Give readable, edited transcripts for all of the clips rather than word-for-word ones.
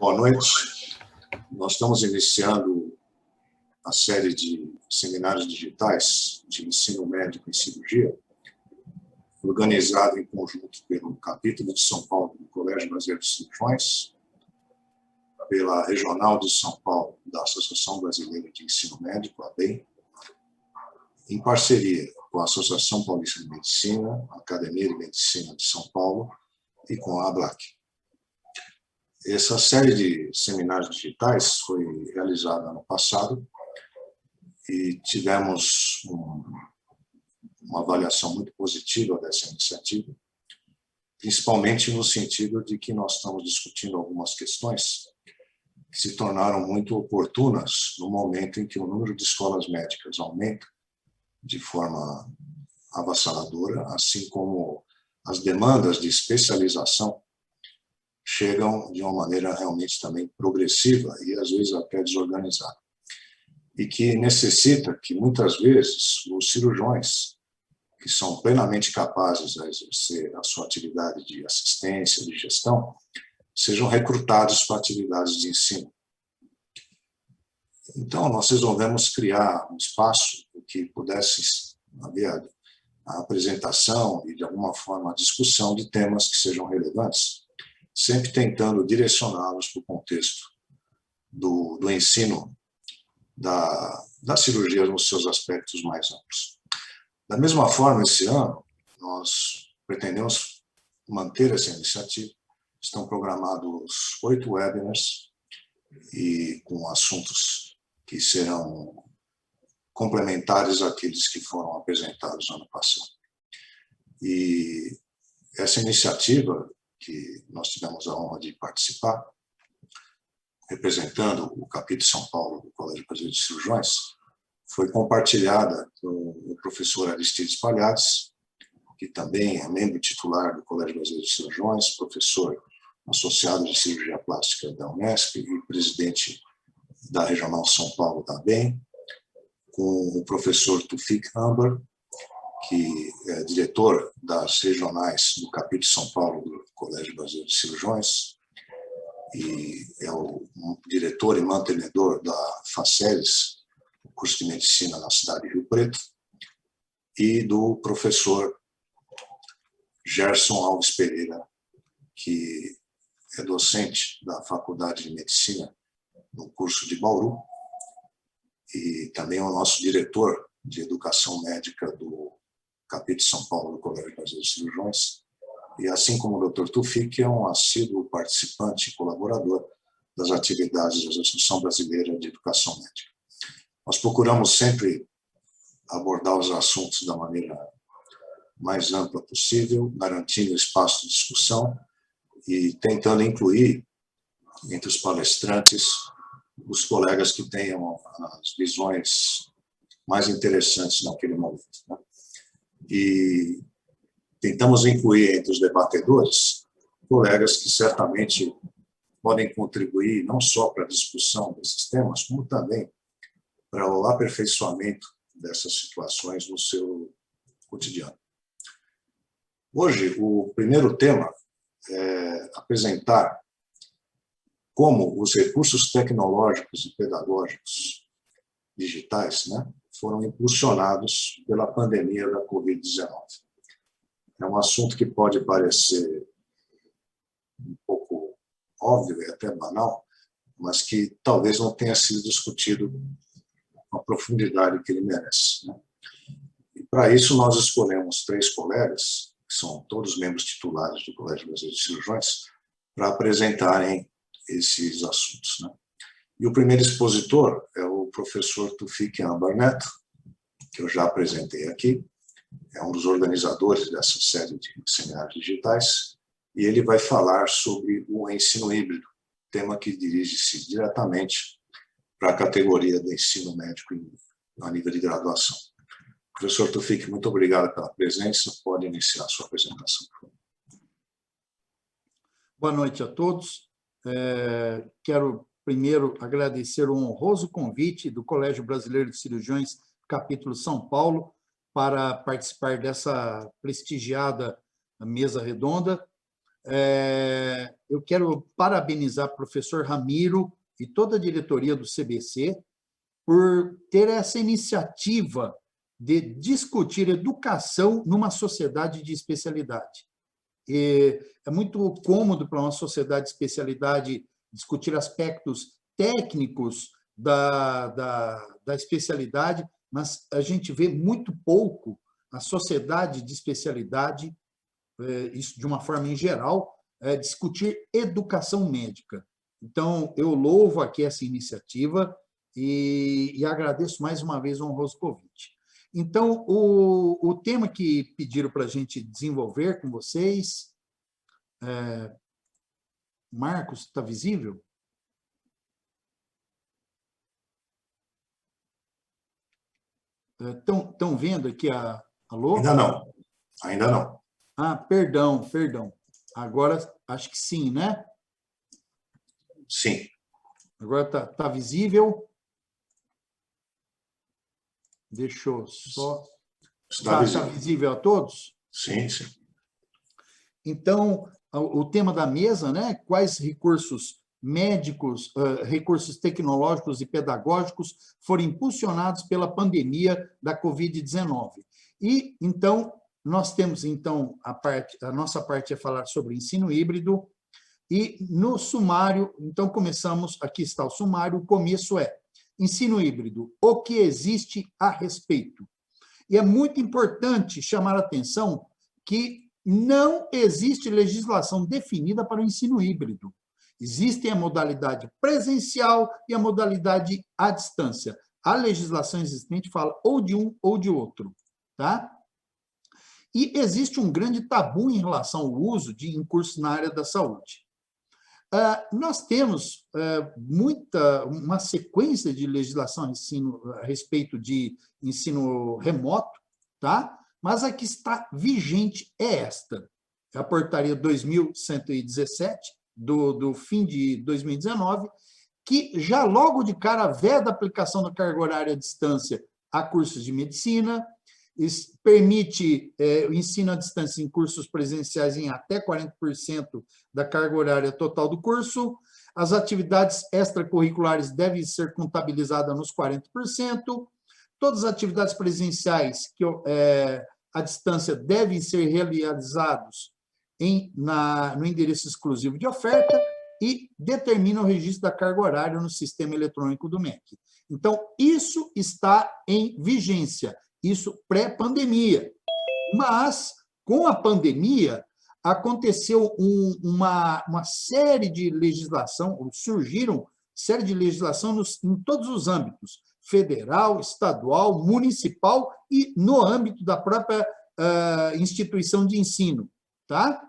Boa noite. Nós estamos iniciando a série de seminários digitais de ensino médico em cirurgia, organizado em conjunto pelo capítulo de São Paulo do Colégio Brasileiro de Cirurgiões, pela Regional de São Paulo da Associação Brasileira de Ensino Médico, a ABEM, em parceria com a Associação Paulista de Medicina, a Academia de Medicina de São Paulo e com a ABLAC. Essa série de seminários digitais foi realizada ano passado e tivemos uma avaliação muito positiva dessa iniciativa, principalmente no sentido de que nós estamos discutindo algumas questões que se tornaram muito oportunas no momento em que o número de escolas médicas aumenta de forma avassaladora, assim como as demandas de especialização chegam de uma maneira realmente também progressiva e às vezes até desorganizada. E que necessita que muitas vezes os cirurgiões, que são plenamente capazes de exercer a sua atividade de assistência, de gestão, sejam recrutados para atividades de ensino. Então, nós resolvemos criar um espaço que pudesse haver a apresentação e, de alguma forma, a discussão de temas que sejam relevantes, sempre tentando direcioná-los para o contexto do ensino da cirurgia nos seus aspectos mais amplos. Da mesma forma, esse ano, nós pretendemos manter essa iniciativa. Estão programados 8 webinars e com assuntos que serão complementares àqueles que foram apresentados ano passado. E essa iniciativa, que nós tivemos a honra de participar, representando o capítulo São Paulo do Colégio Brasileiro de Cirurgiões, foi compartilhada com o professor Aristides Palhares, que também é membro titular do Colégio Brasileiro de Cirurgiões, professor associado de cirurgia plástica da Unesp e presidente da Regional São Paulo da ABEM, com o professor Tufik Amber, que é diretor das regionais do capítulo São Paulo do Colégio Brasileiro de Cirurgiões, e é o diretor e mantenedor da FACELES, o curso de medicina na cidade de Rio Preto, e do professor Gerson Alves Pereira, que é docente da Faculdade de Medicina no curso de Bauru, e também é o nosso diretor de Educação Médica do capítulo São Paulo do Colégio Brasileiro de Cirurgiões, e assim como o Dr. Tufik, é um assíduo participante e colaborador das atividades da Associação Brasileira de Educação Médica. Nós procuramos sempre abordar os assuntos da maneira mais ampla possível, garantindo espaço de discussão e tentando incluir entre os palestrantes os colegas que tenham as visões mais interessantes naquele momento, né? E tentamos incluir entre os debatedores colegas que certamente podem contribuir não só para a discussão desses temas, como também para o aperfeiçoamento dessas situações no seu cotidiano. Hoje, o primeiro tema é apresentar como os recursos tecnológicos e pedagógicos digitais, né, foram impulsionados pela pandemia da Covid-19. É um assunto que pode parecer um pouco óbvio e até banal, mas que talvez não tenha sido discutido com a profundidade que ele merece, né? E para isso nós escolhemos 3 colegas, que são todos membros titulares do Colégio Brasileiro de Cirurgiões, para apresentarem esses assuntos, né? E o primeiro expositor é o professor Tufik Amber Neto, que eu já apresentei aqui, é um dos organizadores dessa série de seminários digitais, e ele vai falar sobre o ensino híbrido, tema que dirige-se diretamente para a categoria do ensino médico a nível de graduação. Professor Tufik, muito obrigado pela presença, pode iniciar a sua apresentação. Boa noite a todos. Quero primeiro agradecer o honroso convite do Colégio Brasileiro de Cirurgiões, capítulo São Paulo, para participar dessa prestigiada mesa redonda. Eu quero parabenizar o professor Ramiro e toda a diretoria do CBC por ter essa iniciativa de discutir educação numa sociedade de especialidade. É muito cômodo para uma sociedade de especialidade discutir aspectos técnicos da especialidade, mas a gente vê muito pouco a sociedade de especialidade, isso de uma forma em geral, discutir educação médica. Então, eu louvo aqui essa iniciativa e agradeço mais uma vez ao honroso convite. Então, o tema que pediram para a gente desenvolver com vocês, Marcos, está visível? Estão vendo aqui alô? Ainda não, ainda não. Ah, perdão. Agora, acho que sim, né? Sim. Agora está visível. Deixa eu só... Está visível. Visível a todos? Sim, sim. Então, o tema da mesa, né? Quais recursos médicos, recursos tecnológicos e pedagógicos foram impulsionados pela pandemia da Covid-19. E, então, nós temos, então, a nossa parte é falar sobre ensino híbrido, e no sumário, então, começamos, aqui está o sumário, o começo é ensino híbrido, o que existe a respeito. E é muito importante chamar a atenção que não existe legislação definida para o ensino híbrido. Existem a modalidade presencial e a modalidade à distância. A legislação existente fala ou de um ou de outro, tá? E existe um grande tabu em relação ao uso de cursos na área da saúde. Nós temos uma sequência de legislação a respeito de ensino remoto, tá? Mas a que está vigente é esta, a portaria 2117, do fim de 2019, que já logo de cara veda a aplicação da carga horária à distância a cursos de medicina, permite o ensino à distância em cursos presenciais em até 40% da carga horária total do curso, as atividades extracurriculares devem ser contabilizadas nos 40%, todas as atividades presenciais que à distância devem ser realizadas no endereço exclusivo de oferta e determina o registro da carga horária no sistema eletrônico do MEC. Então, isso está em vigência, isso pré-pandemia. Mas, com a pandemia, aconteceu uma série de legislação, surgiram série de legislação em todos os âmbitos, federal, estadual, municipal e no âmbito da própria instituição de ensino. Tá?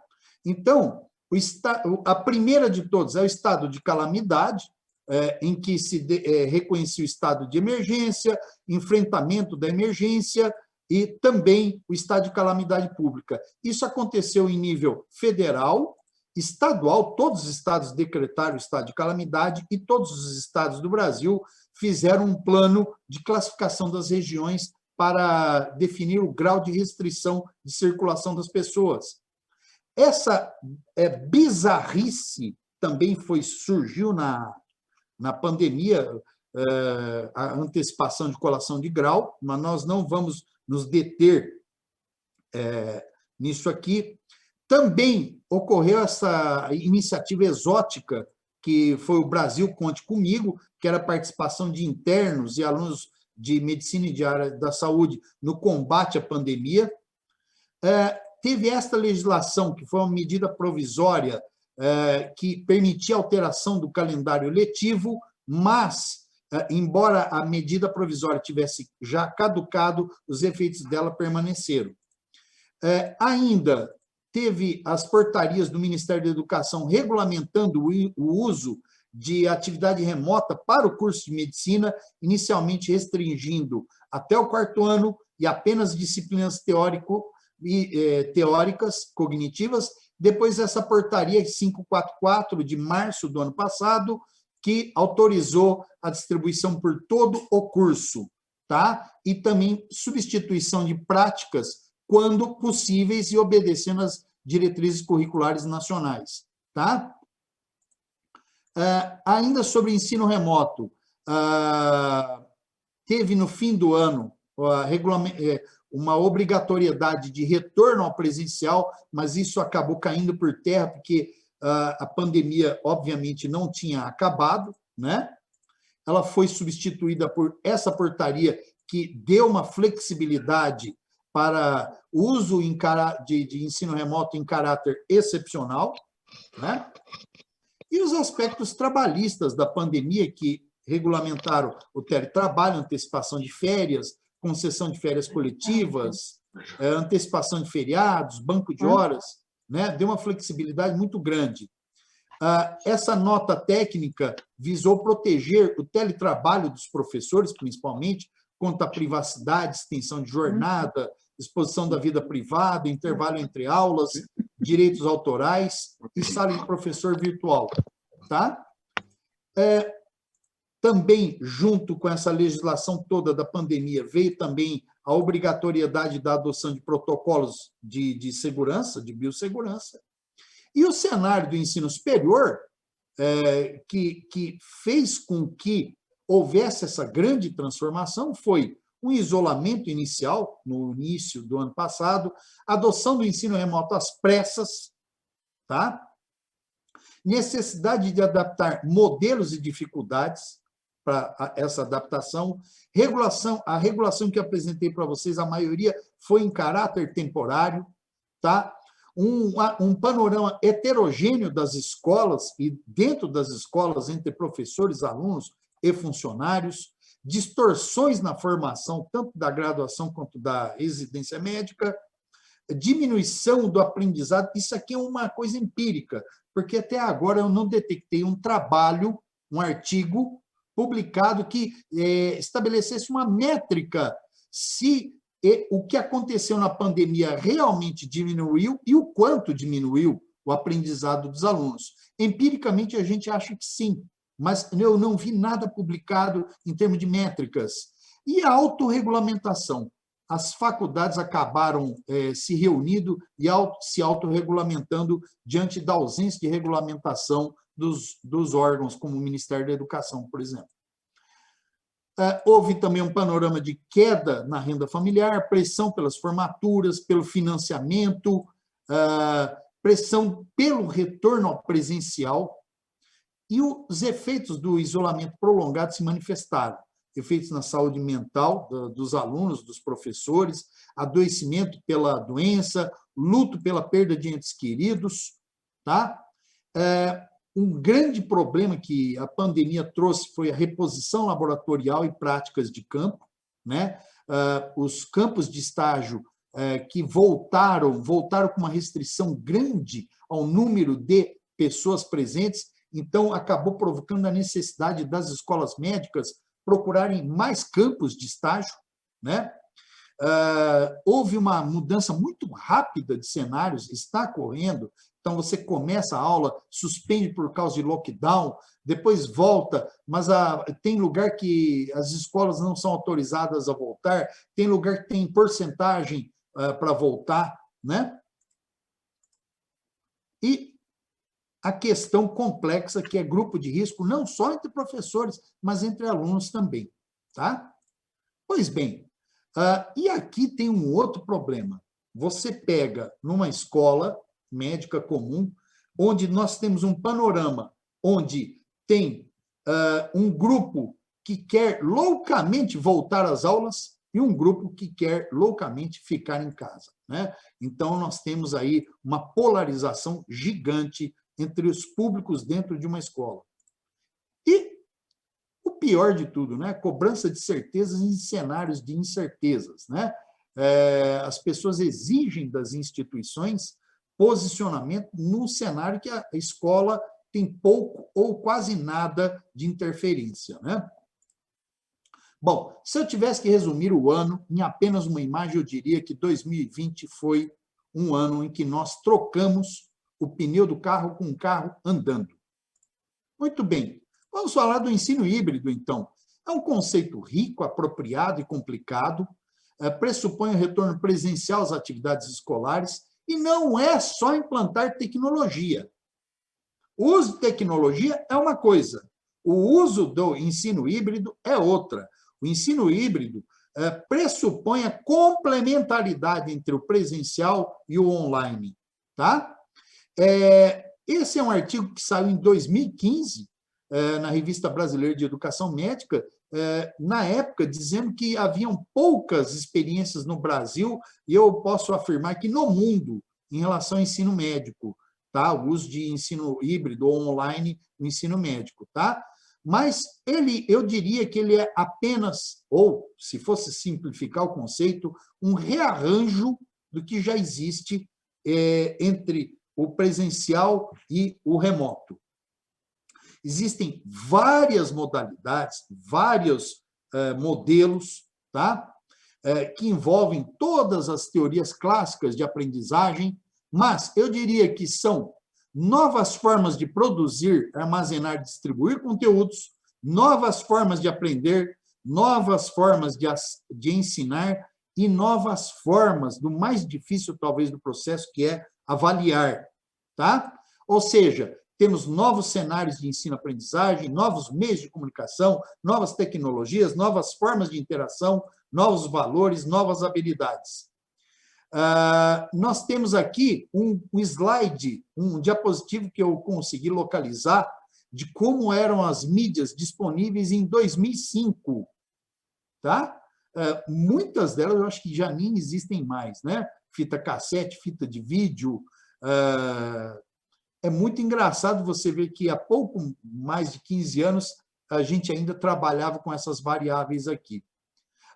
Então, a primeira de todas é o estado de calamidade, em que se reconhecia o estado de emergência, enfrentamento da emergência e também o estado de calamidade pública. Isso aconteceu em nível federal, estadual, todos os estados decretaram o estado de calamidade e todos os estados do Brasil fizeram um plano de classificação das regiões para definir o grau de restrição de circulação das pessoas. Essa bizarrice também surgiu na pandemia, a antecipação de colação de grau, mas nós não vamos nos deter nisso aqui. Também ocorreu essa iniciativa exótica, que foi o Brasil Conte Comigo, que era a participação de internos e alunos de medicina e de área da saúde no combate à pandemia. Teve esta legislação, que foi uma medida provisória que permitia alteração do calendário letivo, mas, embora a medida provisória tivesse já caducado, os efeitos dela permaneceram. Ainda teve as portarias do Ministério da Educação regulamentando o uso de atividade remota para o curso de medicina, inicialmente restringindo até o 4º ano e apenas disciplinas teóricas, cognitivas. Depois, essa portaria 544, de março do ano passado, que autorizou a distribuição por todo o curso, tá? E também substituição de práticas quando possíveis e obedecendo às diretrizes curriculares nacionais. Tá? Ainda sobre ensino remoto, teve no fim do ano uma obrigatoriedade de retorno ao presencial, mas isso acabou caindo por terra, porque a pandemia, obviamente, não tinha acabado, né? Ela foi substituída por essa portaria que deu uma flexibilidade para uso de ensino remoto em caráter excepcional, né? E os aspectos trabalhistas da pandemia, que regulamentaram o teletrabalho, antecipação de férias, concessão de férias coletivas, antecipação de feriados, banco de horas, né? Deu uma flexibilidade muito grande. Essa nota técnica visou proteger o teletrabalho dos professores, principalmente, contra a privacidade, extensão de jornada, exposição da vida privada, intervalo entre aulas, direitos autorais e sala de professor virtual. Tá? Também, junto com essa legislação toda da pandemia, veio também a obrigatoriedade da adoção de protocolos de segurança, de biossegurança. E o cenário do ensino superior, que fez com que houvesse essa grande transformação, foi um isolamento inicial, no início do ano passado, adoção do ensino remoto às pressas, tá? Necessidade de adaptar modelos e dificuldades para essa adaptação, a regulação que eu apresentei para vocês, a maioria foi em caráter temporário, tá? Um panorama heterogêneo das escolas e dentro das escolas entre professores, alunos e funcionários, distorções na formação, tanto da graduação quanto da residência médica, diminuição do aprendizado. Isso aqui é uma coisa empírica, porque até agora eu não detectei um trabalho, um artigo publicado que estabelecesse uma métrica se o que aconteceu na pandemia realmente diminuiu e o quanto diminuiu o aprendizado dos alunos. Empiricamente, a gente acha que sim, mas eu não vi nada publicado em termos de métricas. E a autorregulamentação. As faculdades acabaram se reunindo e se autorregulamentando diante da ausência de regulamentação dos órgãos, como o Ministério da Educação, por exemplo. Houve também um panorama de queda na renda familiar, pressão pelas formaturas, pelo financiamento, pressão pelo retorno ao presencial, e os efeitos do isolamento prolongado se manifestaram. Efeitos na saúde mental dos alunos, dos professores, adoecimento pela doença, luto pela perda de entes queridos, tá? Um grande problema que a pandemia trouxe foi a reposição laboratorial e práticas de campo, né? Os campos de estágio que voltaram com uma restrição grande ao número de pessoas presentes, então acabou provocando a necessidade das escolas médicas procurarem mais campos de estágio, né? Houve uma mudança muito rápida de cenários, está ocorrendo. Então, você começa a aula, suspende por causa de lockdown, depois volta, mas tem lugar que as escolas não são autorizadas a voltar, tem lugar que tem porcentagem para voltar, né? E a questão complexa, que é grupo de risco, não só entre professores, mas entre alunos também, tá? Pois bem, e aqui tem um outro problema. Você pega numa escola médica comum, onde nós temos um panorama, onde tem um grupo que quer loucamente voltar às aulas e um grupo que quer loucamente ficar em casa, né? Então, nós temos aí uma polarização gigante entre os públicos dentro de uma escola. E o pior de tudo, né? Cobrança de certezas em cenários de incertezas, né? As pessoas exigem das instituições posicionamento num cenário que a escola tem pouco ou quase nada de interferência, né? Bom, se eu tivesse que resumir o ano em apenas uma imagem, eu diria que 2020 foi um ano em que nós trocamos o pneu do carro com o carro andando. Muito bem, vamos falar do ensino híbrido, então. É um conceito rico, apropriado e complicado, pressupõe o retorno presencial às atividades escolares E não é só implantar tecnologia. O uso de tecnologia é uma coisa, o uso do ensino híbrido é outra. O ensino híbrido pressupõe a complementaridade entre o presencial e o online. Tá? Esse é um artigo que saiu em 2015, na Revista Brasileira de Educação Médica, na época, dizendo que haviam poucas experiências no Brasil, e eu posso afirmar que no mundo, em relação ao ensino médico, tá? O uso de ensino híbrido ou online no ensino médico. Tá? Mas eu diria que ele é apenas, ou, se fosse simplificar o conceito, um rearranjo do que já existe entre o presencial e o remoto. Existem várias modalidades, vários modelos, tá? Que envolvem todas as teorias clássicas de aprendizagem, mas eu diria que são novas formas de produzir, armazenar, distribuir conteúdos, novas formas de aprender, novas formas de ensinar e novas formas do mais difícil, talvez, do processo, que é avaliar. Tá? Ou seja, temos novos cenários de ensino-aprendizagem, novos meios de comunicação, novas tecnologias, novas formas de interação, novos valores, novas habilidades. Nós temos aqui um slide, um diapositivo que eu consegui localizar de como eram as mídias disponíveis em 2005. Tá? Muitas delas eu acho que já nem existem mais, né? Fita cassete, fita de vídeo. É muito engraçado você ver que há pouco mais de 15 anos a gente ainda trabalhava com essas variáveis aqui.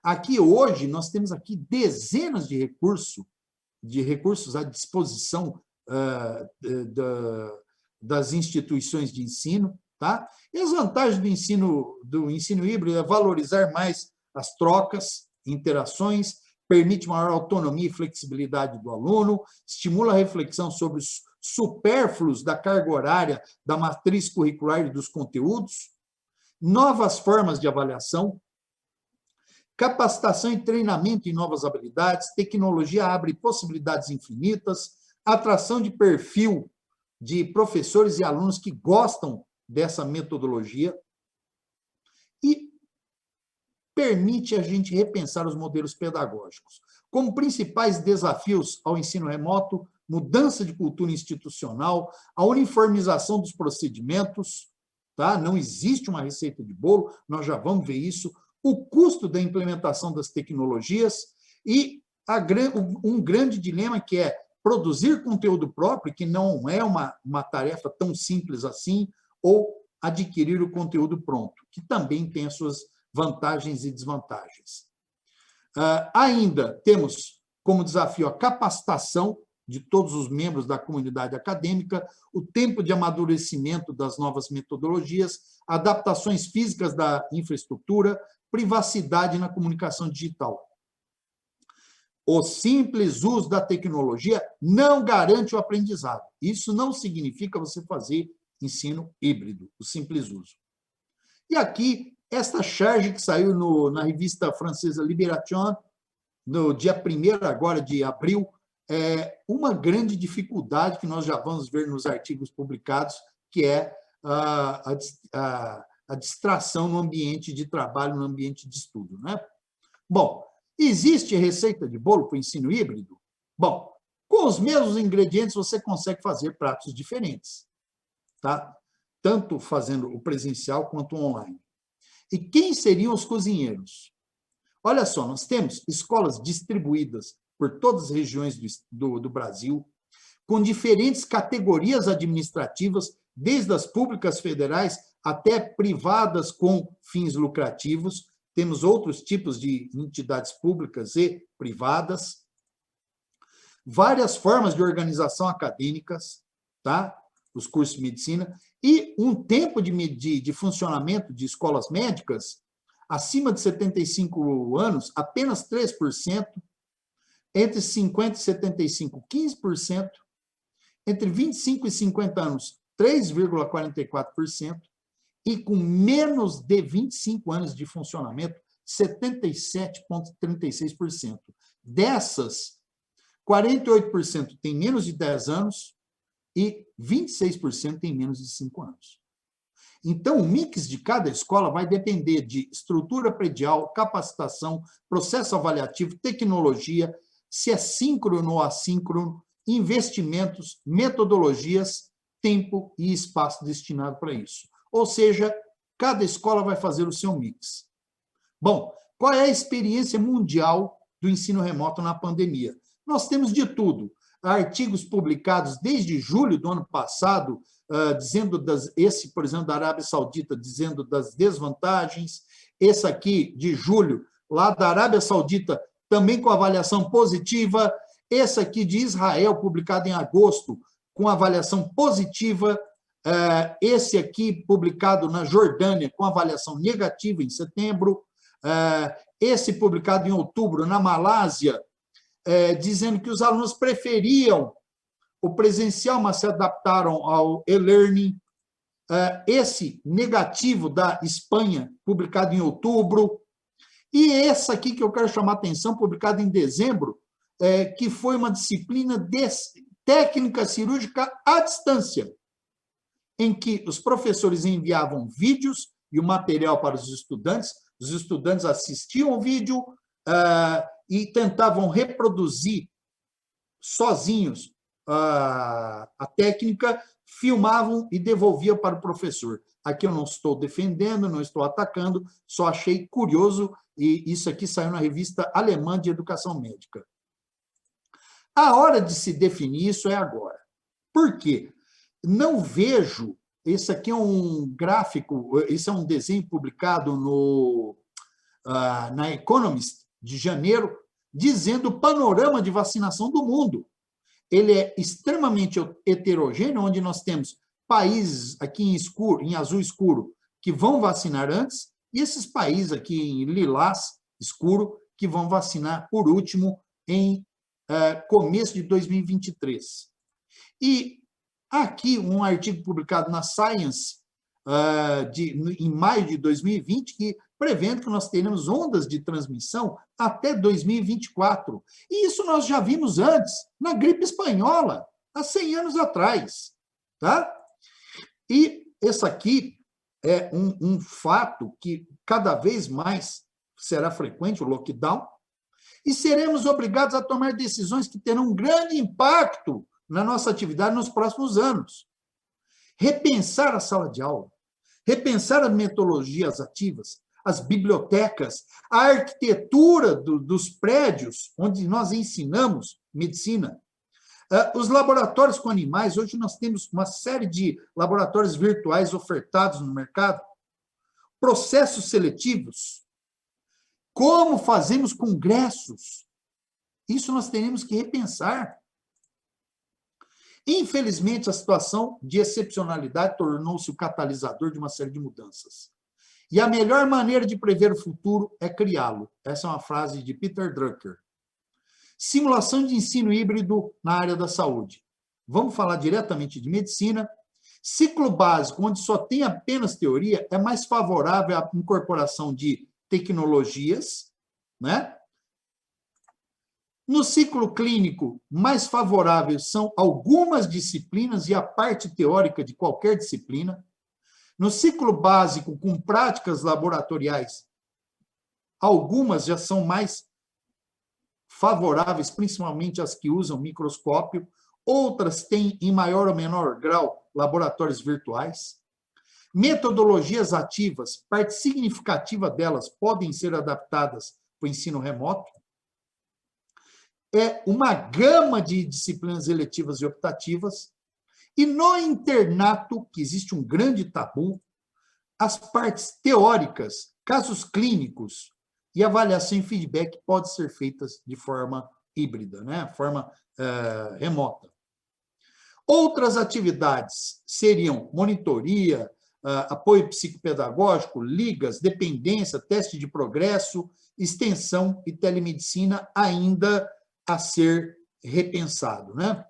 Aqui hoje nós temos aqui dezenas de recursos à disposição das instituições de ensino, tá? E as vantagens do ensino híbrido é valorizar mais as trocas, interações, permite maior autonomia e flexibilidade do aluno, estimula a reflexão sobre os supérfluos da carga horária da matriz curricular e dos conteúdos, novas formas de avaliação, capacitação e treinamento em novas habilidades, tecnologia abre possibilidades infinitas, atração de perfil de professores e alunos que gostam dessa metodologia e permite a gente repensar os modelos pedagógicos. Como principais desafios ao ensino remoto, mudança de cultura institucional, a uniformização dos procedimentos, tá? Não existe uma receita de bolo, nós já vamos ver isso, o custo da implementação das tecnologias e um grande dilema que é produzir conteúdo próprio, que não é uma tarefa tão simples assim, ou adquirir o conteúdo pronto, que também tem as suas vantagens e desvantagens. Ainda temos como desafio a capacitação de todos os membros da comunidade acadêmica, o tempo de amadurecimento das novas metodologias, adaptações físicas da infraestrutura, privacidade na comunicação digital. O simples uso da tecnologia não garante o aprendizado. Isso não significa você fazer ensino híbrido, o simples uso. E aqui, esta charge que saiu na revista francesa Libération, no dia 1º agora de abril, é uma grande dificuldade que nós já vamos ver nos artigos publicados, que é a distração no ambiente de trabalho, no ambiente de estudo. Né? Bom, existe receita de bolo para o ensino híbrido? Bom, com os mesmos ingredientes você consegue fazer pratos diferentes, tá? Tanto fazendo o presencial quanto o online. E quem seriam os cozinheiros? Olha só, nós temos escolas distribuídas por todas as regiões do Brasil, com diferentes categorias administrativas, desde as públicas federais até privadas com fins lucrativos. Temos outros tipos de entidades públicas e privadas, várias formas de organização acadêmicas, tá? Os cursos de medicina, e um tempo de funcionamento de escolas médicas acima de 75 anos, apenas 3%, entre 50 e 75, 15%, entre 25 e 50 anos, 3,44%, e com menos de 25 anos de funcionamento, 77,36%. Dessas, 48% tem menos de 10 anos e 26% tem menos de 5 anos. Então, o mix de cada escola vai depender de estrutura predial, capacitação, processo avaliativo, tecnologia, se é síncrono ou assíncrono, investimentos, metodologias, tempo e espaço destinado para isso. Ou seja, cada escola vai fazer o seu mix. Bom, qual é a experiência mundial do ensino remoto na pandemia? Nós temos de tudo. Artigos publicados desde julho do ano passado, dizendo esse, por exemplo, da Arábia Saudita, dizendo das desvantagens. Esse aqui, de julho, lá da Arábia Saudita, também com avaliação positiva. Esse aqui de Israel, publicado em agosto, com avaliação positiva. Esse aqui, publicado na Jordânia, com avaliação negativa em setembro. Esse publicado em outubro, na Malásia, dizendo que os alunos preferiam o presencial, mas se adaptaram ao e-learning. Esse negativo da Espanha, publicado em outubro. E esse aqui que eu quero chamar a atenção, publicado em dezembro, que foi uma disciplina de técnica cirúrgica à distância, em que os professores enviavam vídeos e o material para os estudantes assistiam o vídeo e tentavam reproduzir sozinhos a técnica, filmavam e devolviam para o professor. Aqui eu não estou defendendo, não estou atacando, só achei curioso, e isso aqui saiu na revista alemã de educação médica. A hora de se definir isso é agora. Por quê? Não vejo, esse aqui é um gráfico, esse é um desenho publicado na Economist, de janeiro, dizendo o panorama de vacinação do mundo. Ele é extremamente heterogêneo, onde nós temos países aqui em azul escuro que vão vacinar antes, e esses países aqui em lilás escuro que vão vacinar por último em começo de 2023. E aqui um artigo publicado na Science em maio de 2020, que prevendo que nós teremos ondas de transmissão até 2024. E isso nós já vimos antes, na gripe espanhola, há 100 anos atrás. Tá? E esse aqui é um fato que cada vez mais será frequente, o lockdown, e seremos obrigados a tomar decisões que terão um grande impacto na nossa atividade nos próximos anos. Repensar a sala de aula, repensar as metodologias ativas, as bibliotecas, a arquitetura dos prédios onde nós ensinamos medicina, os laboratórios com animais. Hoje nós temos uma série de laboratórios virtuais ofertados no mercado, processos seletivos, como fazemos congressos. Isso nós teremos que repensar. Infelizmente, a situação de excepcionalidade tornou-se o catalisador de uma série de mudanças. E a melhor maneira de prever o futuro é criá-lo. Essa é uma frase de Peter Drucker. Simulação de ensino híbrido na área da saúde. Vamos falar diretamente de medicina. Ciclo básico, onde só tem apenas teoria, é mais favorável à incorporação de tecnologias, né? No ciclo clínico, mais favoráveis são algumas disciplinas e a parte teórica de qualquer disciplina. No ciclo básico, com práticas laboratoriais, algumas já são mais favoráveis, principalmente as que usam microscópio, outras têm, em maior ou menor grau, laboratórios virtuais. Metodologias ativas, parte significativa delas podem ser adaptadas para o ensino remoto. É uma gama de disciplinas eletivas e optativas. E no internato, que existe um grande tabu, as partes teóricas, casos clínicos e avaliação e feedback podem ser feitas de forma híbrida, né? Forma remota. Outras atividades seriam monitoria, apoio psicopedagógico, ligas, dependência, teste de progresso, extensão e telemedicina ainda a ser repensado, né?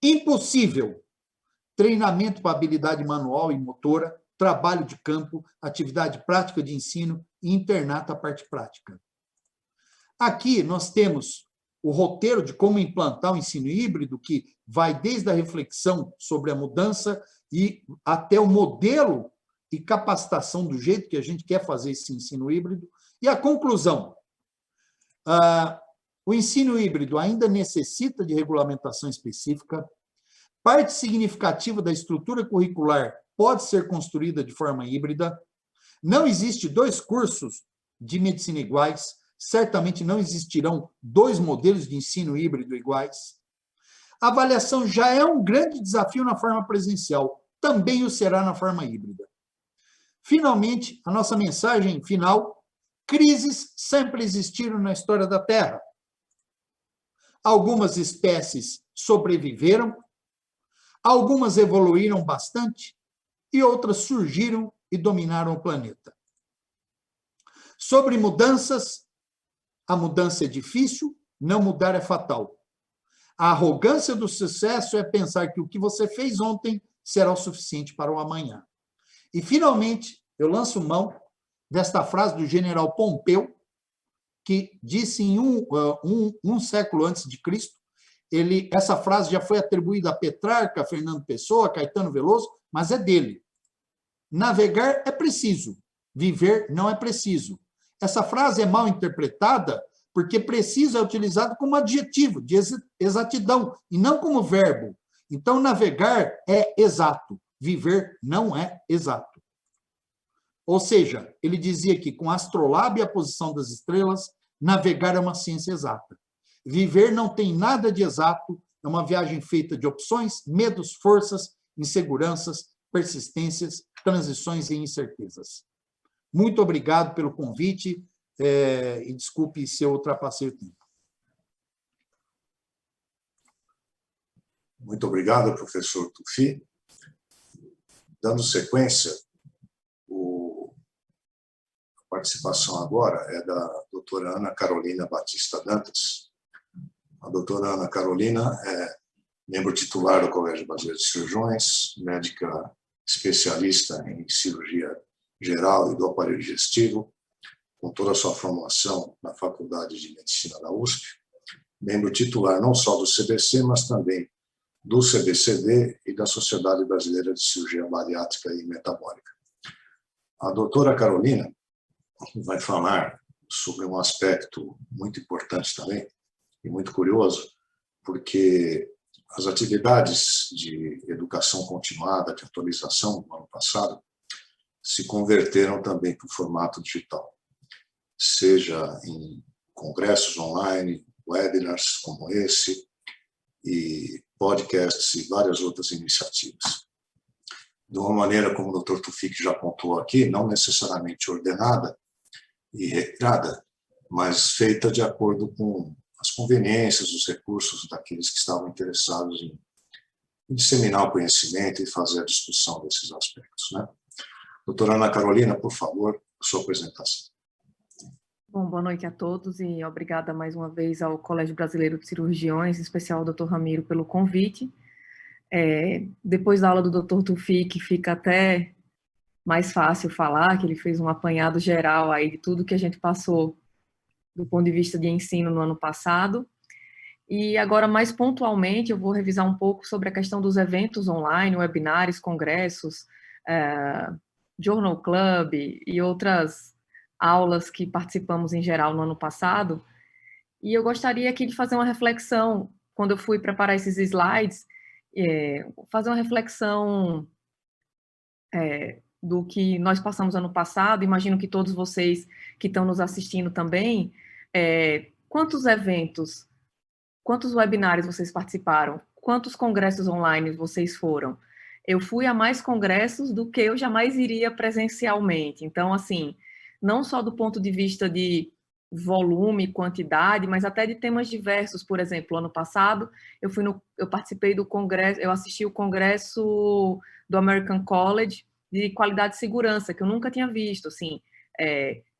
Impossível. Treinamento para habilidade manual e motora, trabalho de campo, atividade prática de ensino e internato à parte prática. Aqui nós temos o roteiro de como implantar o ensino híbrido, que vai desde a reflexão sobre a mudança e até o modelo e capacitação do jeito que a gente quer fazer esse ensino híbrido. E a conclusão, o ensino híbrido ainda necessita de regulamentação específica, parte significativa da estrutura curricular pode ser construída de forma híbrida, não existe 2 cursos de medicina iguais, certamente não existirão 2 modelos de ensino híbrido iguais. A avaliação já é um grande desafio na forma presencial, também o será na forma híbrida. Finalmente, a nossa mensagem final: crises sempre existiram na história da Terra. Algumas espécies sobreviveram, algumas evoluíram bastante e outras surgiram e dominaram o planeta. Sobre mudanças, a mudança é difícil, não mudar é fatal. A arrogância do sucesso é pensar que o que você fez ontem será o suficiente para o amanhã. E, finalmente, eu lanço mão desta frase do general Pompeu, que disse em um século antes de Cristo. Essa frase já foi atribuída a Petrarca, Fernando Pessoa, Caetano Veloso, mas é dele. Navegar é preciso, viver não é preciso. Essa frase é mal interpretada porque preciso é utilizado como adjetivo de exatidão e não como verbo. Então, navegar é exato, viver não é exato. Ou seja, ele dizia que com a astrolábia e a posição das estrelas, navegar é uma ciência exata. Viver não tem nada de exato, é uma viagem feita de opções, medos, forças, inseguranças, persistências, transições e incertezas. Muito obrigado pelo convite e desculpe se eu ultrapassei o tempo. Muito obrigado, professor Tuffi. Dando sequência, a participação agora é da doutora Ana Carolina Batista Dantas. A doutora Ana Carolina é membro titular do Colégio Brasileiro de Cirurgiões, médica especialista em cirurgia geral e do aparelho digestivo, com toda a sua formação na Faculdade de Medicina da USP, membro titular não só do CBC, mas também do CBCD e da Sociedade Brasileira de Cirurgia Bariátrica e Metabólica. A doutora Carolina vai falar sobre um aspecto muito importante também, e muito curioso, porque as atividades de educação continuada, de atualização do ano passado, se converteram também para o formato digital, seja em congressos online, webinars como esse, e podcasts e várias outras iniciativas. De uma maneira, como o Dr. Tuffi já apontou aqui, não necessariamente ordenada e regrada, mas feita de acordo com as conveniências, os recursos daqueles que estavam interessados em disseminar o conhecimento e fazer a discussão desses aspectos, né? Doutora Ana Carolina, por favor, sua apresentação. Bom, boa noite a todos e obrigada mais uma vez ao Colégio Brasileiro de Cirurgiões, em especial ao Dr. Ramiro, pelo convite. Depois da aula do Dr. Tuffi, que fica até mais fácil falar, que ele fez um apanhado geral aí de tudo que a gente passou do ponto de vista de ensino no ano passado. E agora, mais pontualmente, eu vou revisar um pouco sobre a questão dos eventos online, webinários, congressos, Journal Club e outras aulas que participamos em geral no ano passado. E eu gostaria aqui de fazer uma reflexão, quando eu fui preparar esses slides, fazer uma reflexão do que nós passamos ano passado. Imagino que todos vocês que estão nos assistindo também, quantos eventos, quantos webinários vocês participaram? Quantos congressos online vocês foram? Eu fui a mais congressos do que eu jamais iria presencialmente. Então, assim, não só do ponto de vista de volume, quantidade, mas até de temas diversos. Por exemplo, ano passado, eu participei do congresso, eu assisti o congresso do American College de qualidade e segurança, que eu nunca tinha visto, assim.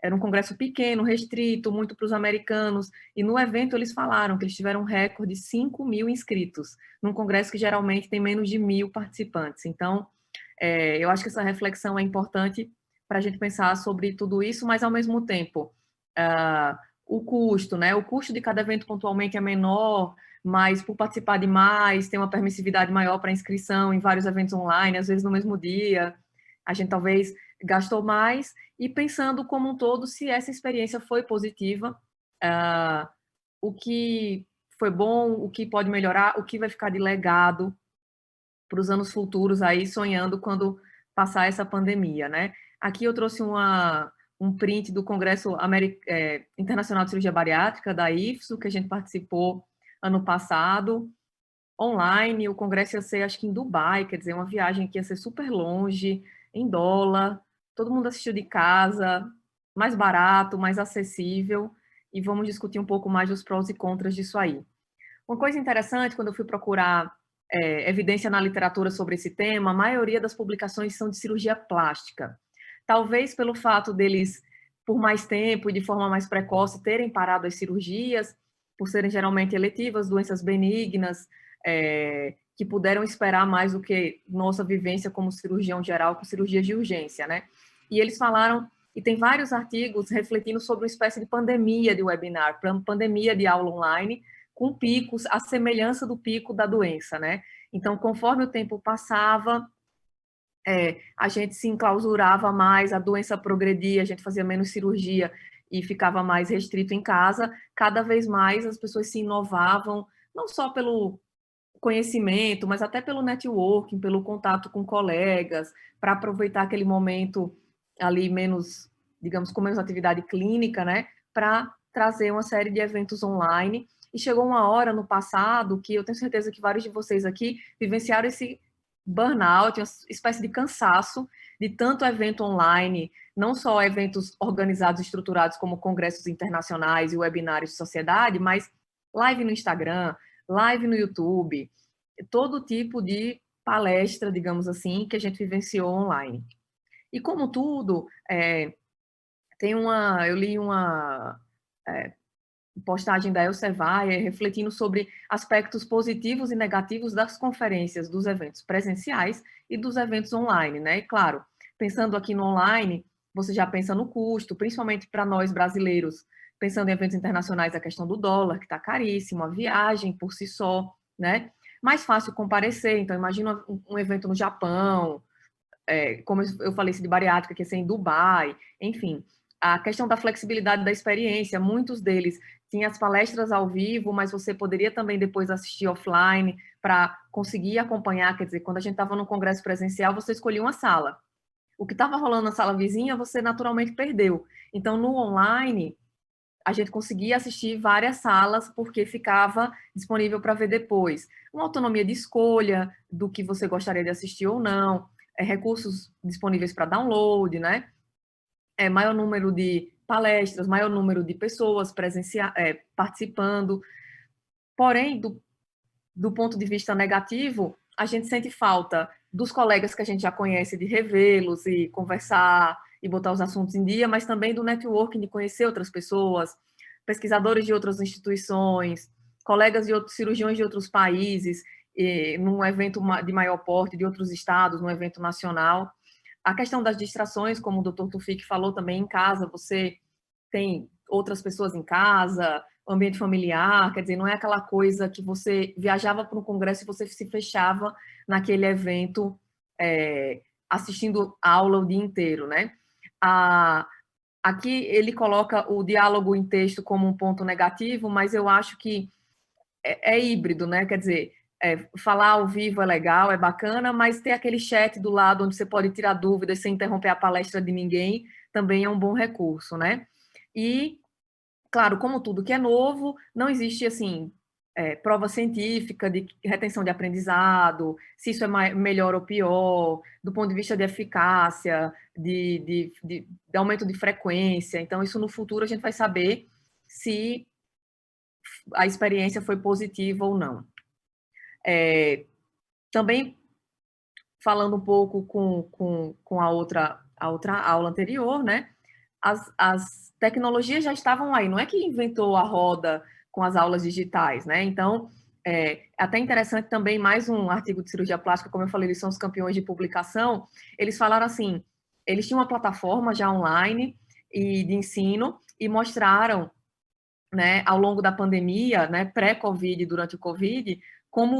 Era um congresso pequeno, restrito, muito para os americanos, e no evento eles falaram que eles tiveram um recorde de 5.000 inscritos, num congresso que geralmente tem menos de 1.000 participantes. Então, eu acho que essa reflexão é importante para a gente pensar sobre tudo isso, mas, ao mesmo tempo, o custo, né? O custo de cada evento pontualmente é menor, mas por participar de mais, tem uma permissividade maior para inscrição em vários eventos online, às vezes no mesmo dia, a gente talvez gastou mais, e pensando como um todo, se essa experiência foi positiva, o que foi bom, o que pode melhorar, o que vai ficar de legado para os anos futuros aí, sonhando quando passar essa pandemia, né? Aqui eu trouxe um print do Congresso Internacional de Cirurgia Bariátrica, da IFSU, que a gente participou ano passado, online. O congresso ia ser, acho que em Dubai, quer dizer, uma viagem que ia ser super longe, em dólar, todo mundo assistiu de casa, mais barato, mais acessível, e vamos discutir um pouco mais dos prós e contras disso aí. Uma coisa interessante, quando eu fui procurar evidência na literatura sobre esse tema, a maioria das publicações são de cirurgia plástica. Talvez pelo fato deles, por mais tempo e de forma mais precoce, terem parado as cirurgias, por serem geralmente eletivas, doenças benignas, que puderam esperar mais do que nossa vivência como cirurgião geral, com cirurgias de urgência, né? E eles falaram, e tem vários artigos refletindo sobre uma espécie de pandemia de webinar, pandemia de aula online, com picos, a semelhança do pico da doença, né? Então, conforme o tempo passava, a gente se enclausurava mais, a doença progredia, a gente fazia menos cirurgia e ficava mais restrito em casa. Cada vez mais as pessoas se inovavam, não só pelo conhecimento, mas até pelo networking, pelo contato com colegas, para aproveitar aquele momento ali menos, digamos, com menos atividade clínica, né? Para trazer uma série de eventos online. E chegou uma hora no passado que eu tenho certeza que vários de vocês aqui vivenciaram esse burnout, uma espécie de cansaço de tanto evento online, não só eventos organizados e estruturados como congressos internacionais e webinários de sociedade, mas live no Instagram, live no YouTube, todo tipo de palestra, digamos assim, que a gente vivenciou online. E como tudo, eu li uma postagem da Elsevier refletindo sobre aspectos positivos e negativos das conferências, dos eventos presenciais e dos eventos online, né? E claro, pensando aqui no online, você já pensa no custo, principalmente para nós brasileiros, pensando em eventos internacionais, a questão do dólar, que está caríssimo, a viagem por si só, né? Mais fácil comparecer, então imagina um evento no Japão, como eu falei, esse de bariátrica, que ia ser em Dubai, enfim. A questão da flexibilidade da experiência, muitos deles tinham as palestras ao vivo, mas você poderia também depois assistir offline para conseguir acompanhar, quer dizer, quando a gente estava no congresso presencial, você escolhia uma sala. O que estava rolando na sala vizinha, você naturalmente perdeu. Então, no online, a gente conseguia assistir várias salas porque ficava disponível para ver depois. Uma autonomia de escolha do que você gostaria de assistir ou não, recursos disponíveis para download, né? Maior número de palestras, maior número de pessoas participando. Porém, do ponto de vista negativo, a gente sente falta dos colegas que a gente já conhece, de revê-los e conversar e botar os assuntos em dia, mas também do networking, de conhecer outras pessoas, pesquisadores de outras instituições, colegas de outros cirurgiões de outros países, num evento de maior porte, de outros estados, num evento nacional. A questão das distrações, como o Dr. Tufik falou também, em casa, você tem outras pessoas em casa, ambiente familiar, quer dizer, não é aquela coisa que você viajava para um congresso e você se fechava naquele evento assistindo aula o dia inteiro, né? Aqui ele coloca o diálogo em texto como um ponto negativo, mas eu acho que é híbrido, né? Quer dizer, falar ao vivo é legal, é bacana, mas ter aquele chat do lado onde você pode tirar dúvidas sem interromper a palestra de ninguém também é um bom recurso, né? E, claro, como tudo que é novo, não existe, assim, prova científica de retenção de aprendizado, se isso é melhor ou pior, do ponto de vista de eficácia, de aumento de frequência. Então, isso no futuro a gente vai saber se a experiência foi positiva ou não. Também falando um pouco com a outra aula anterior, né? As tecnologias já estavam aí, não é que inventou a roda com as aulas digitais, né? Então, até interessante também, mais um artigo de cirurgia plástica, como eu falei, eles são os campeões de publicação, eles falaram assim, eles tinham uma plataforma já online e de ensino e mostraram né, ao longo da pandemia, né, pré-Covid e durante o Covid, como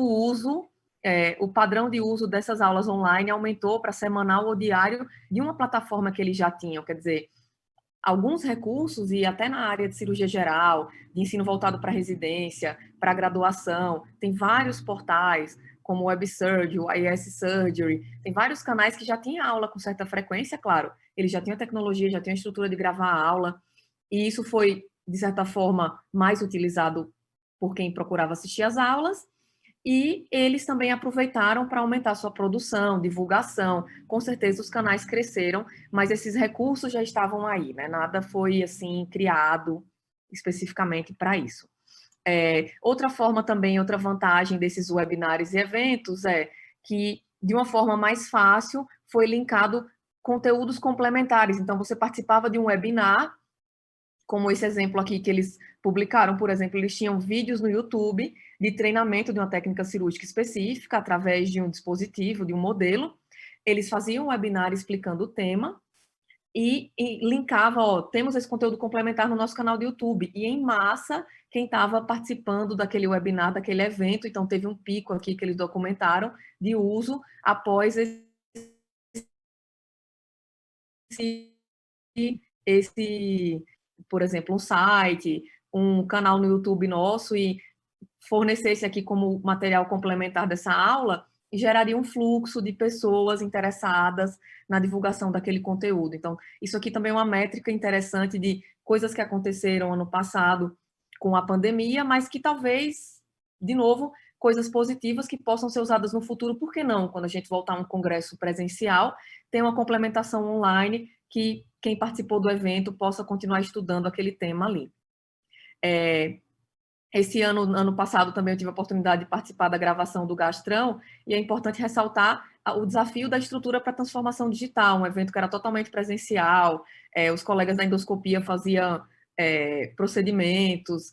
o padrão de uso dessas aulas online aumentou para semanal ou diário de uma plataforma que eles já tinham, quer dizer, alguns recursos, e até na área de cirurgia geral, de ensino voltado para residência, para graduação, tem vários portais, como o WebSurgery, o IS Surgery, tem vários canais que já tinham aula com certa frequência, claro, eles já tinham a tecnologia, já tinham a estrutura de gravar a aula, e isso foi, de certa forma, mais utilizado por quem procurava assistir às aulas, e eles também aproveitaram para aumentar sua produção, divulgação. Com certeza os canais cresceram, mas esses recursos já estavam aí, né? Nada foi assim criado especificamente para isso. Outra forma também, outra vantagem desses webinários e eventos é que, de uma forma mais fácil, foi linkado conteúdos complementares. Então, você participava de um webinar, como esse exemplo aqui que eles publicaram, por exemplo, eles tinham vídeos no YouTube de treinamento de uma técnica cirúrgica específica através de um dispositivo, de um modelo. Eles faziam um webinar explicando o tema e linkava, ó, temos esse conteúdo complementar no nosso canal do YouTube. E em massa, quem estava participando daquele webinar, daquele evento, então teve um pico aqui que eles documentaram de uso após esse por exemplo, um site, um canal no YouTube nosso e fornecesse aqui como material complementar dessa aula, e geraria um fluxo de pessoas interessadas na divulgação daquele conteúdo. Então, isso aqui também é uma métrica interessante de coisas que aconteceram ano passado com a pandemia, mas que talvez, de novo, coisas positivas que possam ser usadas no futuro, por que não? Quando a gente voltar a um congresso presencial, tem uma complementação online que quem participou do evento possa continuar estudando aquele tema ali. Esse ano passado, também eu tive a oportunidade de participar da gravação do Gastrão, e é importante ressaltar o desafio da estrutura para a transformação digital, um evento que era totalmente presencial, os colegas da endoscopia faziam procedimentos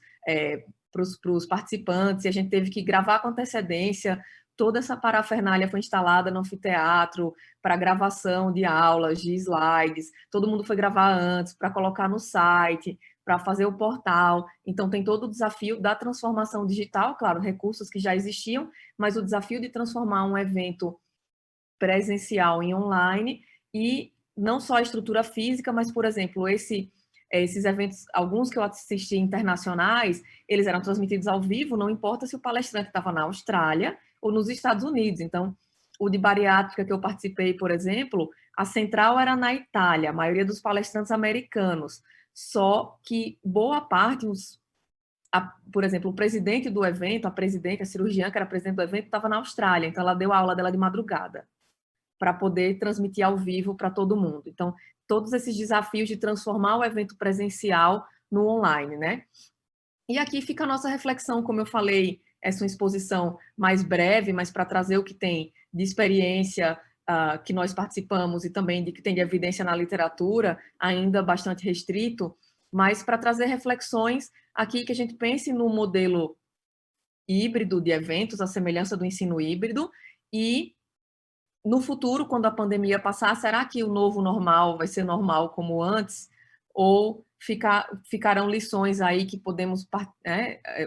para os participantes, e a gente teve que gravar com antecedência. Toda essa parafernália foi instalada no anfiteatro para gravação de aulas, de slides, todo mundo foi gravar antes para colocar no site, para fazer o portal. Então, tem todo o desafio da transformação digital, claro, recursos que já existiam, mas o desafio de transformar um evento presencial em online, e não só a estrutura física, mas, por exemplo, esses eventos, alguns que eu assisti internacionais, eles eram transmitidos ao vivo, não importa se o palestrante estava na Austrália ou nos Estados Unidos. Então, o de bariátrica que eu participei, por exemplo, a central era na Itália, a maioria dos palestrantes americanos, só que boa parte, por exemplo, o presidente do evento, a presidente, a cirurgiã que era presidente do evento, estava na Austrália, então ela deu a aula dela de madrugada, para poder transmitir ao vivo para todo mundo. Então, todos esses desafios de transformar o evento presencial no online, né? E aqui fica a nossa reflexão, como eu falei, essa exposição mais breve, mas para trazer o que tem de experiência que nós participamos e também de que tem de evidência na literatura, ainda bastante restrito, mas para trazer reflexões aqui que a gente pense no modelo híbrido de eventos, a semelhança do ensino híbrido, e no futuro, quando a pandemia passar, será que o novo normal vai ser normal como antes? Ou ficarão lições aí que podemos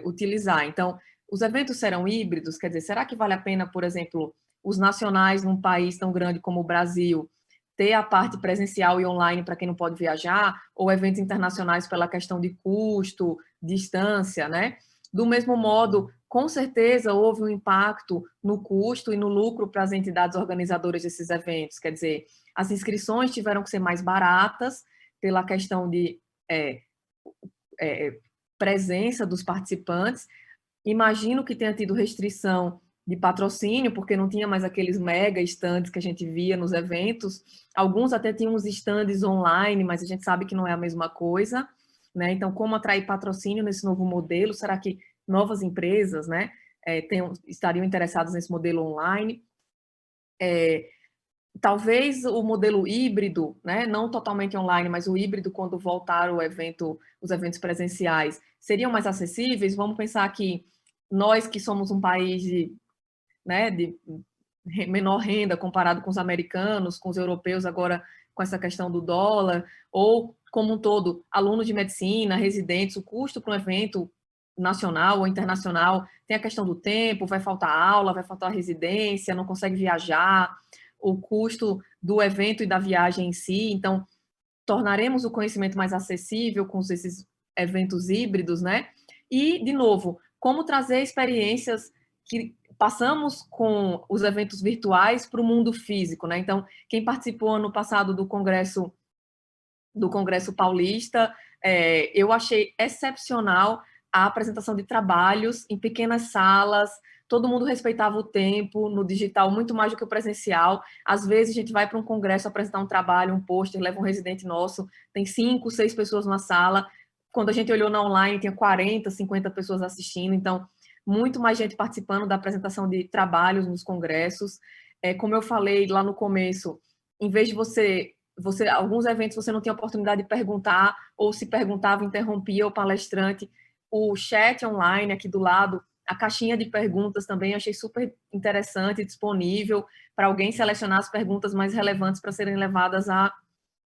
utilizar? Então, os eventos serão híbridos? Quer dizer, será que vale a pena, por exemplo, os nacionais num país tão grande como o Brasil, ter a parte presencial e online para quem não pode viajar, ou eventos internacionais pela questão de custo, distância, né? Do mesmo modo, com certeza houve um impacto no custo e no lucro para as entidades organizadoras desses eventos. Quer dizer, as inscrições tiveram que ser mais baratas pela questão de presença dos participantes. Imagino que tenha tido restrição de patrocínio, porque não tinha mais aqueles mega estandes que a gente via nos eventos. Alguns até tinham uns estandes online, mas a gente sabe que não é a mesma coisa, né? Então, como atrair patrocínio nesse novo modelo? Será que novas empresas, né, estariam interessadas nesse modelo online? Talvez o modelo híbrido, né, não totalmente online, mas o híbrido, quando voltar os eventos presenciais, seriam mais acessíveis. Vamos pensar que nós que somos um país de menor renda comparado com os americanos, com os europeus, agora com essa questão do dólar, ou como um todo, alunos de medicina, residentes, o custo para um evento nacional ou internacional, tem a questão do tempo, vai faltar aula, vai faltar residência, não consegue viajar, o custo do evento e da viagem em si. Então, tornaremos o conhecimento mais acessível com esses eventos híbridos, né? E, de novo, como trazer experiências que passamos com os eventos virtuais para o mundo físico, né? Então, quem participou ano passado do Congresso Paulista, eu achei excepcional a apresentação de trabalhos em pequenas salas, todo mundo respeitava o tempo, no digital muito mais do que o presencial. Às vezes a gente vai para um congresso apresentar um trabalho, um pôster, leva um residente nosso, tem 5, 6 pessoas na sala. Quando a gente olhou na online, tinha 40, 50 pessoas assistindo, então muito mais gente participando da apresentação de trabalhos nos congressos. Como eu falei lá no começo, em vez de alguns eventos você não tinha oportunidade de perguntar, ou se perguntava, interrompia o palestrante. O chat online aqui do lado, a caixinha de perguntas também, achei super interessante e disponível para alguém selecionar as perguntas mais relevantes para serem levadas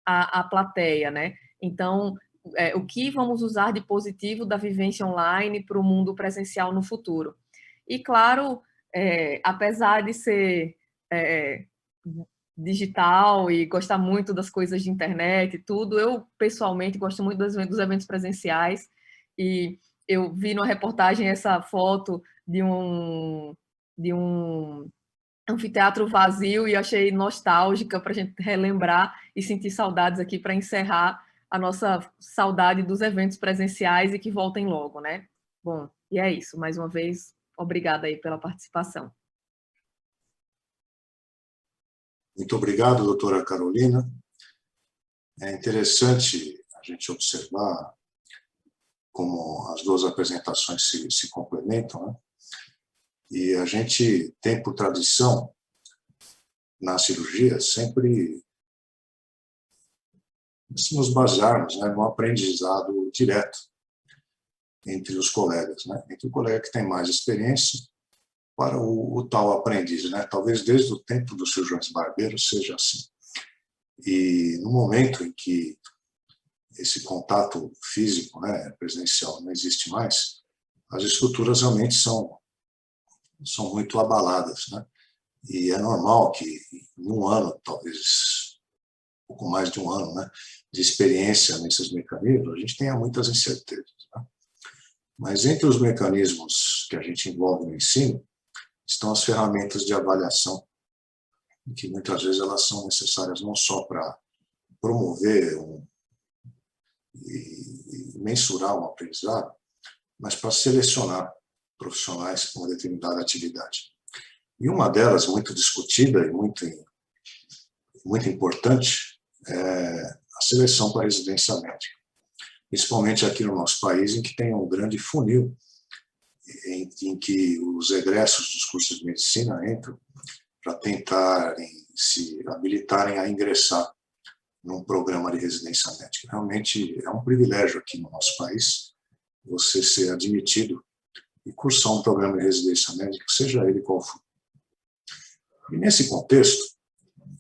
à plateia, né? Então, o que vamos usar de positivo da vivência online para o mundo presencial no futuro? E, claro, apesar de ser digital e gostar muito das coisas de internet e tudo, eu pessoalmente gosto muito dos eventos presenciais, e eu vi numa reportagem essa foto de um anfiteatro vazio e achei nostálgica para a gente relembrar e sentir saudades aqui para encerrar a nossa saudade dos eventos presenciais e que voltem logo, né? Bom, e é isso. Mais uma vez, obrigada aí pela participação. Muito obrigado, doutora Carolina. É interessante a gente observar como as duas apresentações se complementam, né? E a gente tem por tradição, na cirurgia, sempre nos basearmos, né, no aprendizado direto entre os colegas, né? Entre o colega que tem mais experiência para o tal aprendiz, né? Talvez desde o tempo dos cirurgiões barbeiros seja assim. E no momento em que esse contato físico, né, presencial, não existe mais, as estruturas realmente são muito abaladas, né? E é normal que em um ano, talvez um pouco mais de um ano, né, de experiência nesses mecanismos, a gente tenha muitas incertezas, né? Mas entre os mecanismos que a gente envolve no ensino, estão as ferramentas de avaliação, que muitas vezes elas são necessárias não só para promover e mensurar um aprendizado, mas para selecionar profissionais para uma determinada atividade. E uma delas, muito discutida e muito importante, é a seleção para a residência médica. Principalmente aqui no nosso país, em que tem um grande funil, em que os egressos dos cursos de medicina entram para tentarem se habilitarem a ingressar num programa de residência médica. Realmente é um privilégio aqui no nosso país você ser admitido e cursar um programa de residência médica, seja ele qual for. E nesse contexto,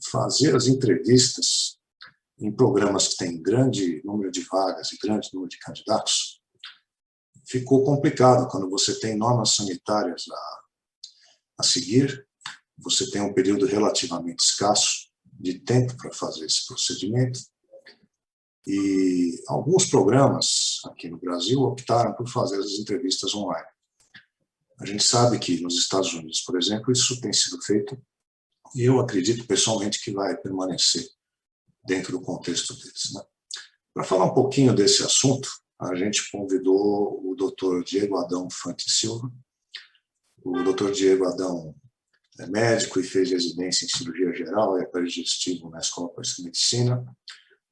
fazer as entrevistas em programas que têm grande número de vagas e grande número de candidatos ficou complicado quando você tem normas sanitárias a seguir, você tem um período relativamente escasso de tempo para fazer esse procedimento, e alguns programas aqui no Brasil optaram por fazer as entrevistas online. A gente sabe que nos Estados Unidos, por exemplo, isso tem sido feito, e eu acredito pessoalmente que vai permanecer dentro do contexto deles, né? Para falar um pouquinho desse assunto, a gente convidou o Dr. Diego Adão Fante Silva. O Dr. Diego Adão é médico e fez residência em cirurgia geral e aparelho digestivo na Escola Paulista de Medicina,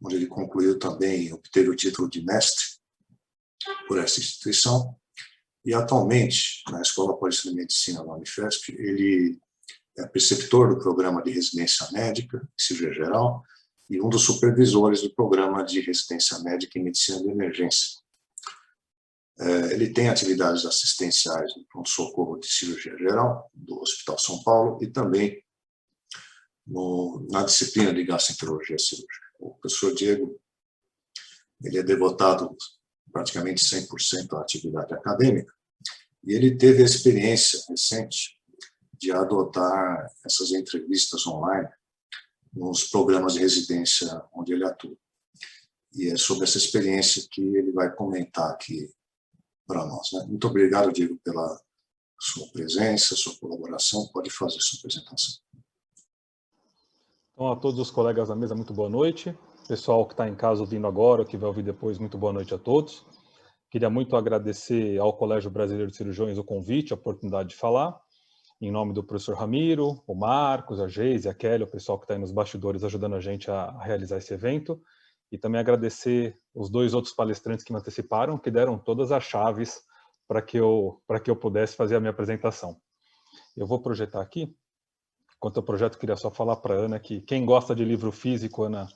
onde ele concluiu também, obteve o título de mestre por essa instituição. E atualmente, na Escola Paulista de Medicina da Unifesp, ele é preceptor do programa de residência médica em cirurgia geral e um dos supervisores do programa de residência médica em medicina de emergência. Ele tem atividades assistenciais no pronto-socorro de cirurgia geral do Hospital São Paulo e também na disciplina de gastroenterologia cirúrgica. O professor Diego ele é devotado praticamente 100% à atividade acadêmica, e ele teve a experiência recente de adotar essas entrevistas online nos programas de residência onde ele atua. E é sobre essa experiência que ele vai comentar aqui para nós, né? Muito obrigado, Diego, pela sua presença, sua colaboração. Pode fazer sua apresentação. Então, a todos os colegas da mesa, muito boa noite. Pessoal que está em casa ouvindo agora, que vai ouvir depois, muito boa noite a todos. Queria muito agradecer ao Colégio Brasileiro de Cirurgiões o convite, a oportunidade de falar, em nome do professor Ramiro, o Marcos, a Geise, a Kelly, o pessoal que está aí nos bastidores ajudando a gente a realizar esse evento. E também agradecer os 2 outros palestrantes que me anteciparam, que deram todas as chaves para que eu pudesse fazer a minha apresentação. Eu vou projetar aqui. Enquanto eu projeto, queria só falar para a Ana que quem gosta de livro físico, Ana,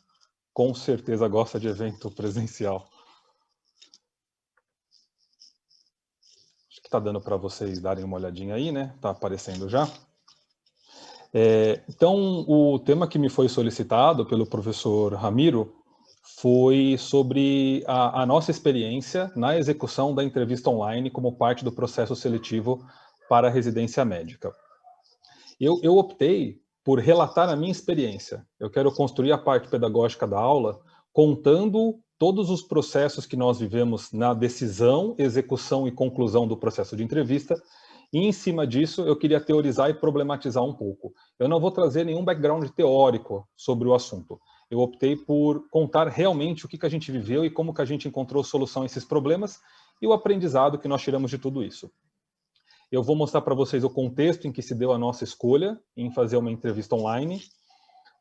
com certeza gosta de evento presencial. Acho que está dando para vocês darem uma olhadinha aí, né? Está aparecendo já. Então, o tema que me foi solicitado pelo professor Ramiro foi sobre a nossa experiência na execução da entrevista online como parte do processo seletivo para a residência médica. Eu optei por relatar a minha experiência. Eu quero construir a parte pedagógica da aula contando todos os processos que nós vivemos na decisão, execução e conclusão do processo de entrevista, e em cima disso eu queria teorizar e problematizar um pouco. Eu não vou trazer nenhum background teórico sobre o assunto. Eu optei por contar realmente o que a gente viveu e como que a gente encontrou solução a esses problemas e o aprendizado que nós tiramos de tudo isso. Eu vou mostrar para vocês o contexto em que se deu a nossa escolha em fazer uma entrevista online.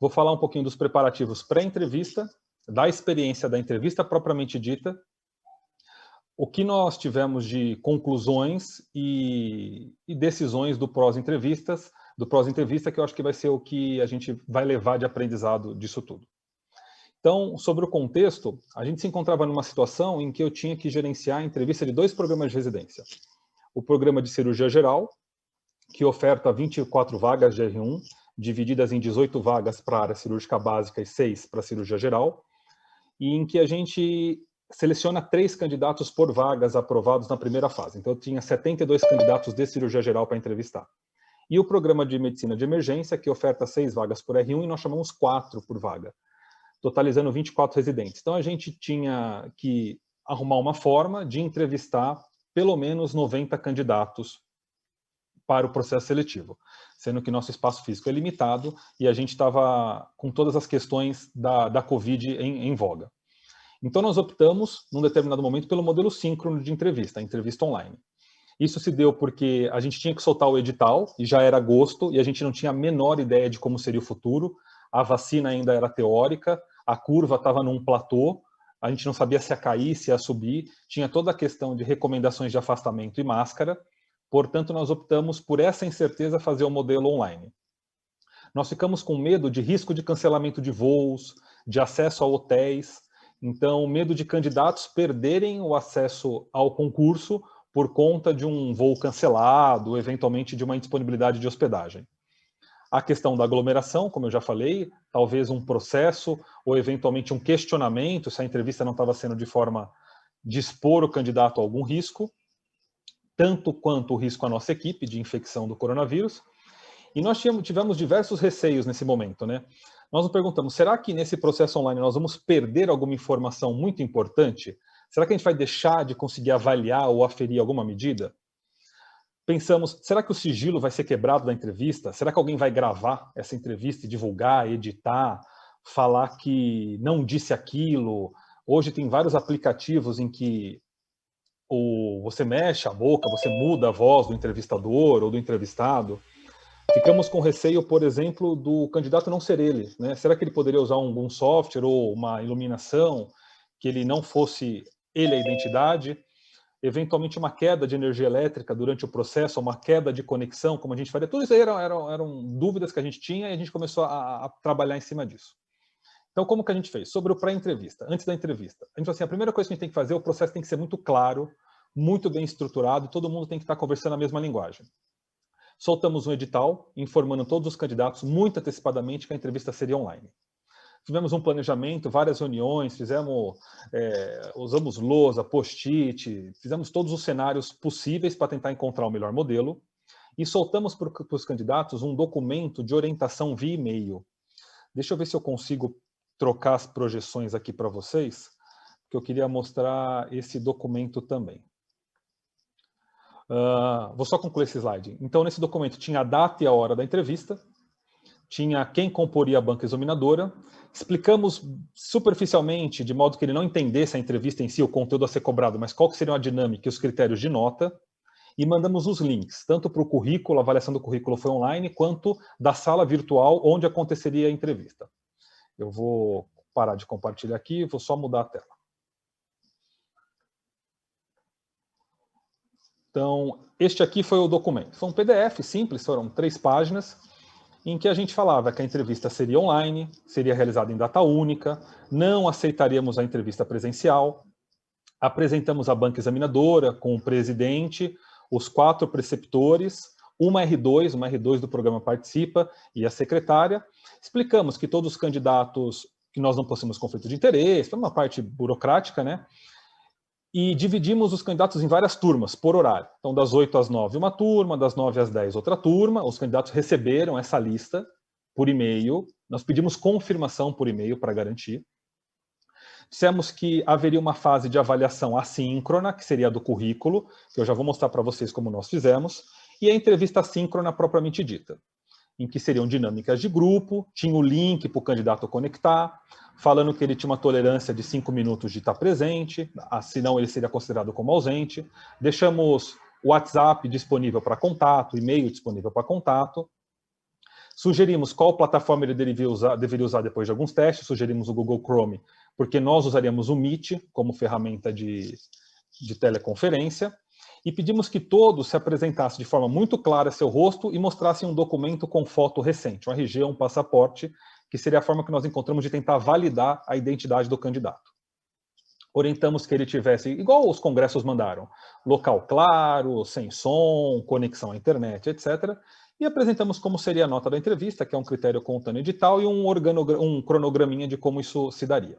Vou falar um pouquinho dos preparativos pré-entrevista, da experiência da entrevista propriamente dita, o que nós tivemos de conclusões e decisões do pós-entrevista, que eu acho que vai ser o que a gente vai levar de aprendizado disso tudo. Então, sobre o contexto, a gente se encontrava numa situação em que eu tinha que gerenciar a entrevista de 2 programas de residência. O programa de cirurgia geral, que oferta 24 vagas de R1, divididas em 18 vagas para a área cirúrgica básica e 6 para a cirurgia geral, e em que a gente seleciona 3 candidatos por vagas aprovados na primeira fase. Então, eu tinha 72 candidatos de cirurgia geral para entrevistar. E o programa de medicina de emergência, que oferta 6 vagas por R1, e nós chamamos 4 por vaga, totalizando 24 residentes. Então, a gente tinha que arrumar uma forma de entrevistar pelo menos 90 candidatos para o processo seletivo, sendo que nosso espaço físico é limitado e a gente estava com todas as questões da Covid em voga. Então, nós optamos, num determinado momento, pelo modelo síncrono de entrevista, a entrevista online. Isso se deu porque a gente tinha que soltar o edital, e já era agosto, e a gente não tinha a menor ideia de como seria o futuro, a vacina ainda era teórica, a curva estava num platô, a gente não sabia se ia cair, se ia subir, tinha toda a questão de recomendações de afastamento e máscara, portanto, nós optamos por essa incerteza fazer o modelo online. Nós ficamos com medo de risco de cancelamento de voos, de acesso a hotéis, então, medo de candidatos perderem o acesso ao concurso por conta de um voo cancelado, eventualmente de uma indisponibilidade de hospedagem. A questão da aglomeração, como eu já falei, talvez um processo ou eventualmente um questionamento se a entrevista não estava sendo de forma de expor o candidato a algum risco, tanto quanto o risco à nossa equipe de infecção do coronavírus. E nós tivemos diversos receios nesse momento, né? Nós nos perguntamos, será que nesse processo online nós vamos perder alguma informação muito importante? Será que a gente vai deixar de conseguir avaliar ou aferir alguma medida? Pensamos, será que o sigilo vai ser quebrado da entrevista? Será que alguém vai gravar essa entrevista e divulgar, editar, falar que não disse aquilo? Hoje tem vários aplicativos em que você mexe a boca, você muda a voz do entrevistador ou do entrevistado. Ficamos com receio, por exemplo, do candidato não ser ele, né? Será que ele poderia usar algum software ou uma iluminação que ele não fosse ele a identidade? Eventualmente uma queda de energia elétrica durante o processo, uma queda de conexão, como a gente faria. Tudo isso aí eram dúvidas que a gente tinha e a gente começou a trabalhar em cima disso. Então, como que a gente fez? Sobre o pré-entrevista, antes da entrevista. A gente falou assim, a primeira coisa que a gente tem que fazer, o processo tem que ser muito claro, muito bem estruturado, e todo mundo tem que estar conversando a mesma linguagem. Soltamos um edital, informando todos os candidatos, muito antecipadamente, que a entrevista seria online. tivemos um planejamento, várias reuniões, usamos lousa, post-it, fizemos todos os cenários possíveis para tentar encontrar o melhor modelo e soltamos para os candidatos um documento de orientação via e-mail. Deixa eu ver se eu consigo trocar as projeções aqui para vocês, porque eu queria mostrar esse documento também. Vou só concluir esse slide. Então, nesse documento tinha a data e a hora da entrevista, tinha quem comporia a banca examinadora, explicamos superficialmente, de modo que ele não entendesse a entrevista em si, o conteúdo a ser cobrado, mas qual que seria a dinâmica e os critérios de nota, e mandamos os links, tanto para o currículo, a avaliação do currículo foi online, quanto da sala virtual onde aconteceria a entrevista. Eu vou parar de compartilhar aqui, vou só mudar a tela. Então, este aqui foi o documento. Foi um PDF simples, foram 3 páginas, em que a gente falava que a entrevista seria online, seria realizada em data única, não aceitaríamos a entrevista presencial, apresentamos a banca examinadora com o presidente, os 4 preceptores, uma R2 do programa Participa e a secretária. Explicamos que todos os candidatos, que nós não possuímos conflito de interesse, foi uma parte burocrática, né? E dividimos os candidatos em várias turmas, por horário. Então, das 8 às 9, uma turma, das 9 às 10, outra turma. Os candidatos receberam essa lista por e-mail. Nós pedimos confirmação por e-mail para garantir. Dissemos que haveria uma fase de avaliação assíncrona, que seria a do currículo, que eu já vou mostrar para vocês como nós fizemos, e a entrevista assíncrona propriamente dita, em que seriam dinâmicas de grupo, tinha o link para o candidato conectar, falando que ele tinha uma tolerância de 5 minutos de estar presente, senão ele seria considerado como ausente. Deixamos o WhatsApp disponível para contato, e-mail disponível para contato. Sugerimos qual plataforma ele deveria usar depois de alguns testes, sugerimos o Google Chrome, porque nós usaríamos o Meet como ferramenta de teleconferência, e pedimos que todos se apresentassem de forma muito clara seu rosto e mostrassem um documento com foto recente, um RG, um passaporte, que seria a forma que nós encontramos de tentar validar a identidade do candidato. Orientamos que ele tivesse, igual os congressos mandaram, local claro, sem som, conexão à internet, etc., e apresentamos como seria a nota da entrevista, que é um critério conta no edital, e um cronograminha de como isso se daria.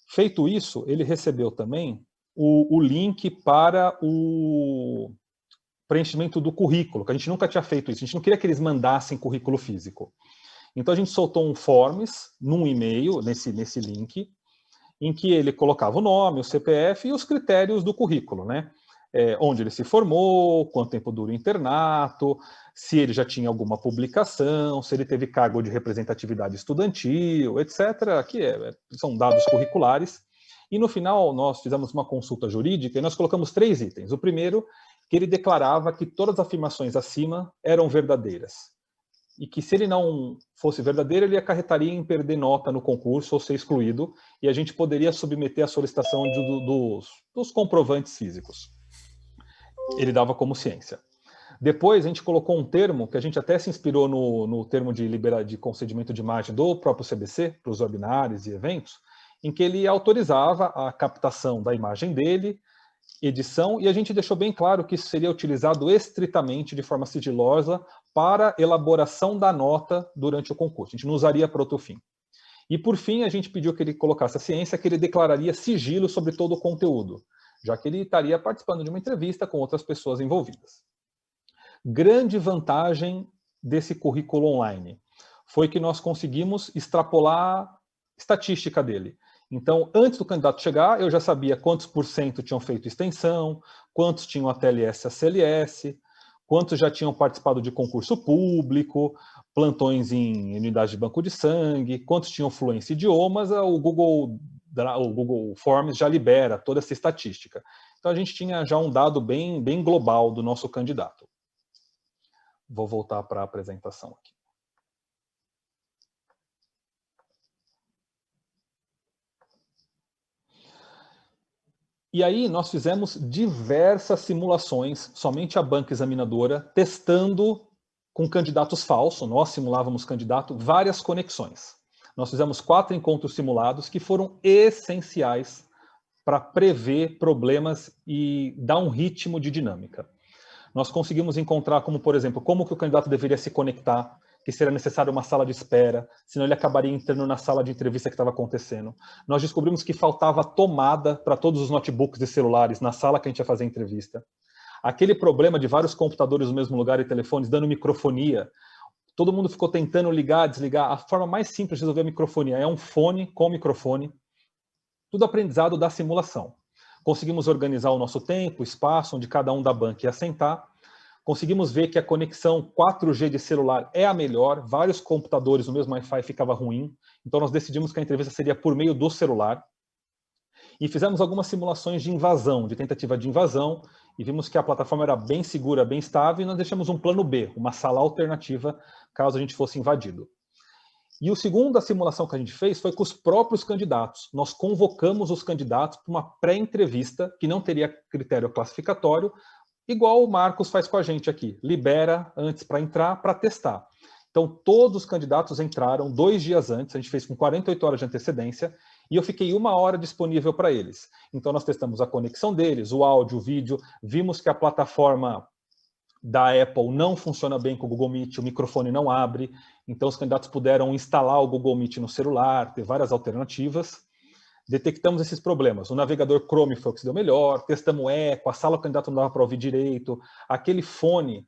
Feito isso, ele recebeu também o link para o preenchimento do currículo, que a gente nunca tinha feito isso, a gente não queria que eles mandassem currículo físico. Então a gente soltou um forms num e-mail, nesse link, em que ele colocava o nome, o CPF e os critérios do currículo, né? Onde ele se formou, quanto tempo dura o internato, se ele já tinha alguma publicação, se ele teve cargo de representatividade estudantil, etc., que são dados curriculares. E no final nós fizemos uma consulta jurídica e nós colocamos 3 itens. O primeiro, que ele declarava que todas as afirmações acima eram verdadeiras. E que se ele não fosse verdadeiro, ele acarretaria em perder nota no concurso ou ser excluído, e a gente poderia submeter a solicitação dos comprovantes físicos. Ele dava como ciência. Depois, a gente colocou um termo, que a gente até se inspirou no termo de concedimento de imagem do próprio CBC, para os webinários e eventos, em que ele autorizava a captação da imagem dele, edição, e a gente deixou bem claro que isso seria utilizado estritamente, de forma sigilosa, para elaboração da nota durante o concurso. A gente não usaria para outro fim. E, por fim, a gente pediu que ele colocasse a ciência, que ele declararia sigilo sobre todo o conteúdo, já que ele estaria participando de uma entrevista com outras pessoas envolvidas. Grande vantagem desse currículo online foi que nós conseguimos extrapolar a estatística dele. Então, antes do candidato chegar, eu já sabia quantos % tinham feito extensão, quantos tinham a TLS e a CLS, quantos já tinham participado de concurso público, plantões em unidade de banco de sangue, quantos tinham fluência em idiomas, o Google Forms já libera toda essa estatística. Então, a gente tinha já um dado bem global do nosso candidato. Vou voltar para a apresentação aqui. E aí nós fizemos diversas simulações, somente a banca examinadora, testando com candidatos falsos, nós simulávamos candidato, várias conexões. Nós fizemos 4 encontros simulados que foram essenciais para prever problemas e dar um ritmo de dinâmica. Nós conseguimos encontrar, como por exemplo, como que o candidato deveria se conectar, que seria necessário uma sala de espera, senão ele acabaria entrando na sala de entrevista que estava acontecendo. Nós descobrimos que faltava tomada para todos os notebooks e celulares na sala que a gente ia fazer a entrevista. Aquele problema de vários computadores no mesmo lugar e telefones dando microfonia, todo mundo ficou tentando ligar, desligar. A forma mais simples de resolver a microfonia é um fone com microfone. Tudo aprendizado da simulação. Conseguimos organizar o nosso tempo, o espaço onde cada um da banca ia sentar. Conseguimos ver que a conexão 4G de celular é a melhor. Vários computadores no mesmo Wi-Fi ficava ruim. Então nós decidimos que a entrevista seria por meio do celular. E fizemos algumas simulações de invasão, de tentativa de invasão, e vimos que a plataforma era bem segura, bem estável, e nós deixamos um plano B, uma sala alternativa, caso a gente fosse invadido. E a segunda simulação que a gente fez foi com os próprios candidatos. Nós convocamos os candidatos para uma pré-entrevista, que não teria critério classificatório, igual o Marcos faz com a gente aqui. Libera antes para entrar, para testar. Então, todos os candidatos entraram 2 dias antes, a gente fez com 48 horas de antecedência, e eu fiquei 1 hora disponível para eles. Então, nós testamos a conexão deles, o áudio, o vídeo, vimos que a plataforma da Apple não funciona bem com o Google Meet, o microfone não abre, então os candidatos puderam instalar o Google Meet no celular, ter várias alternativas. Detectamos esses problemas. O navegador Chrome foi o que se deu melhor, testamos o eco, a sala do candidato não dava para ouvir direito, aquele fone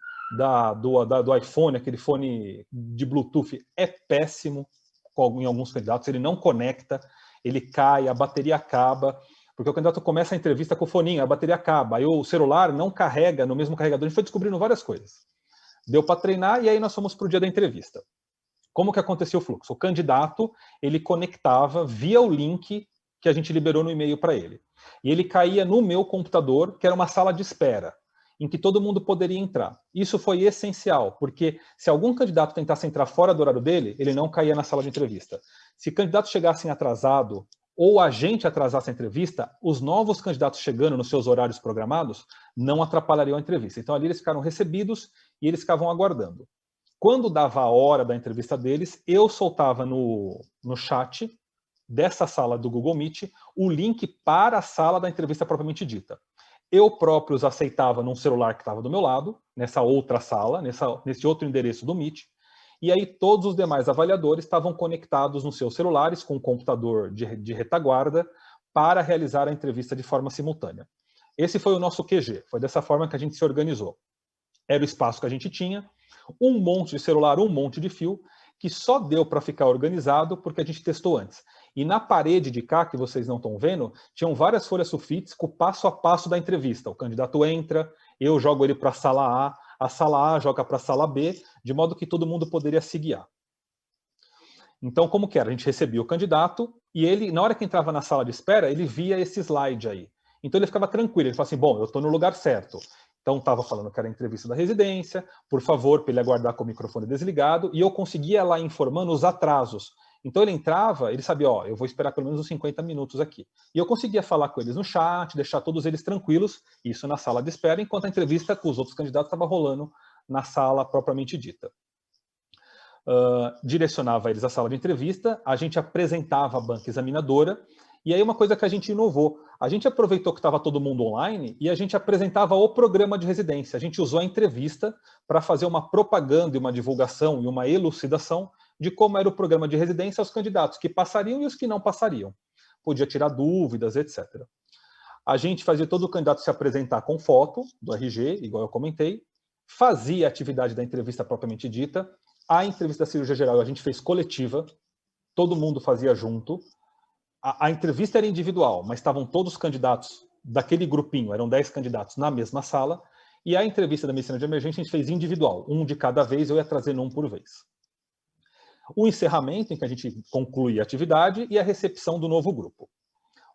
do iPhone, aquele fone de Bluetooth é péssimo em alguns candidatos, ele não conecta, ele cai, a bateria acaba, porque o candidato começa a entrevista com o foninho, a bateria acaba, aí o celular não carrega no mesmo carregador, a gente foi descobrindo várias coisas. Deu para treinar e aí nós fomos para o dia da entrevista. Como que acontecia o fluxo? O candidato, ele conectava via o link que a gente liberou no e-mail para ele. E ele caía no meu computador, que era uma sala de espera, em que todo mundo poderia entrar. Isso foi essencial, porque se algum candidato tentasse entrar fora do horário dele, ele não caía na sala de entrevista. Se candidatos chegassem atrasado, ou a gente atrasasse a entrevista, os novos candidatos chegando nos seus horários programados não atrapalhariam a entrevista. Então ali eles ficaram recebidos e eles ficavam aguardando. Quando dava a hora da entrevista deles, eu soltava no chat dessa sala do Google Meet o link para a sala da entrevista propriamente dita. Eu próprio os aceitava num celular que estava do meu lado, nessa outra sala, nesse outro endereço do Meet, e aí todos os demais avaliadores estavam conectados nos seus celulares com um computador de retaguarda para realizar a entrevista de forma simultânea. Esse foi o nosso QG, foi dessa forma que a gente se organizou. Era o espaço que a gente tinha, um monte de celular, um monte de fio, que só deu para ficar organizado porque a gente testou antes. E na parede de cá, que vocês não estão vendo, tinham várias folhas sulfites com o passo a passo da entrevista. O candidato entra, eu jogo ele para a sala A joga para a sala B, de modo que todo mundo poderia se guiar. Então, como que era? A gente recebia o candidato e ele, na hora que entrava na sala de espera, ele via esse slide aí. Então ele ficava tranquilo, ele falava assim, bom, eu estou no lugar certo. Então estava falando que era a entrevista da residência, por favor, para ele aguardar com o microfone desligado, e eu conseguia lá informando os atrasos. Então ele entrava, ele sabia, ó, eu vou esperar pelo menos uns 50 minutos aqui. E eu conseguia falar com eles no chat, deixar todos eles tranquilos, isso na sala de espera, enquanto a entrevista com os outros candidatos estava rolando na sala propriamente dita. Direcionava eles à sala de entrevista, a gente apresentava a banca examinadora, e aí uma coisa que a gente inovou, a gente aproveitou que estava todo mundo online e a gente apresentava o programa de residência. A gente usou a entrevista para fazer uma propaganda e uma divulgação e uma elucidação de como era o programa de residência aos candidatos que passariam e os que não passariam. Podia tirar dúvidas, etc. A gente fazia todo o candidato se apresentar com foto do RG, igual eu comentei, fazia a atividade da entrevista propriamente dita. A entrevista da cirurgia geral a gente fez coletiva, todo mundo fazia junto. A entrevista era individual, mas estavam todos os candidatos daquele grupinho, eram 10 candidatos na mesma sala, e a entrevista da medicina de emergência a gente fez individual, um de cada vez, eu ia trazendo um por vez. O encerramento, em que a gente conclui a atividade, e a recepção do novo grupo.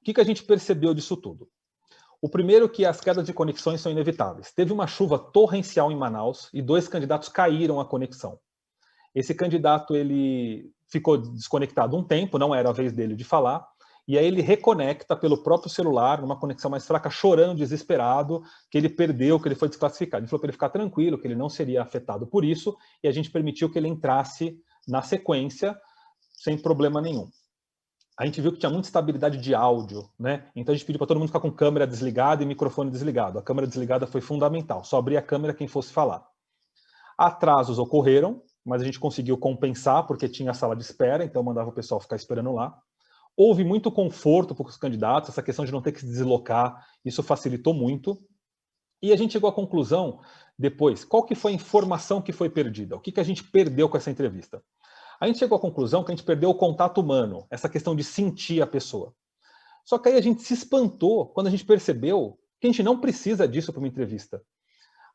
O que a gente percebeu disso tudo? O primeiro é que as quedas de conexões são inevitáveis. Teve uma chuva torrencial em Manaus e 2 candidatos caíram a conexão. Esse candidato ele ficou desconectado um tempo, não era a vez dele de falar, e aí ele reconecta pelo próprio celular, numa conexão mais fraca, chorando, desesperado, que ele perdeu, que ele foi desclassificado. Ele falou para ele ficar tranquilo, que ele não seria afetado por isso, e a gente permitiu que ele entrasse na sequência, sem problema nenhum. A gente viu que tinha muita estabilidade de áudio, né? Então a gente pediu para todo mundo ficar com câmera desligada e microfone desligado. A câmera desligada foi fundamental, só abria a câmera quem fosse falar. Atrasos ocorreram, mas a gente conseguiu compensar porque tinha a sala de espera, então eu mandava o pessoal ficar esperando lá. Houve muito conforto para os candidatos, essa questão de não ter que se deslocar, isso facilitou muito. E a gente chegou à conclusão, depois, qual que foi a informação que foi perdida? O que, que a gente perdeu com essa entrevista? A gente chegou à conclusão que a gente perdeu o contato humano, essa questão de sentir a pessoa. Só que aí a gente se espantou quando a gente percebeu que a gente não precisa disso para uma entrevista.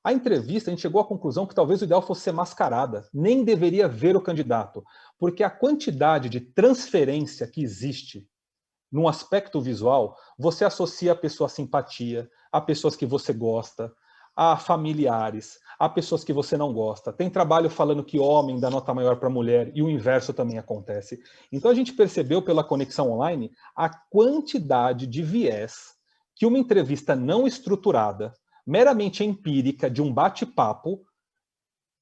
A entrevista, a gente chegou à conclusão que talvez o ideal fosse ser mascarada, nem deveria ver o candidato, porque a quantidade de transferência que existe num aspecto visual, você associa a pessoa à simpatia, a pessoas que você gosta, a familiares, a pessoas que você não gosta. Tem trabalho falando que homem dá nota maior para mulher e o inverso também acontece. Então a gente percebeu pela conexão online a quantidade de viés que uma entrevista não estruturada, meramente empírica, de um bate-papo,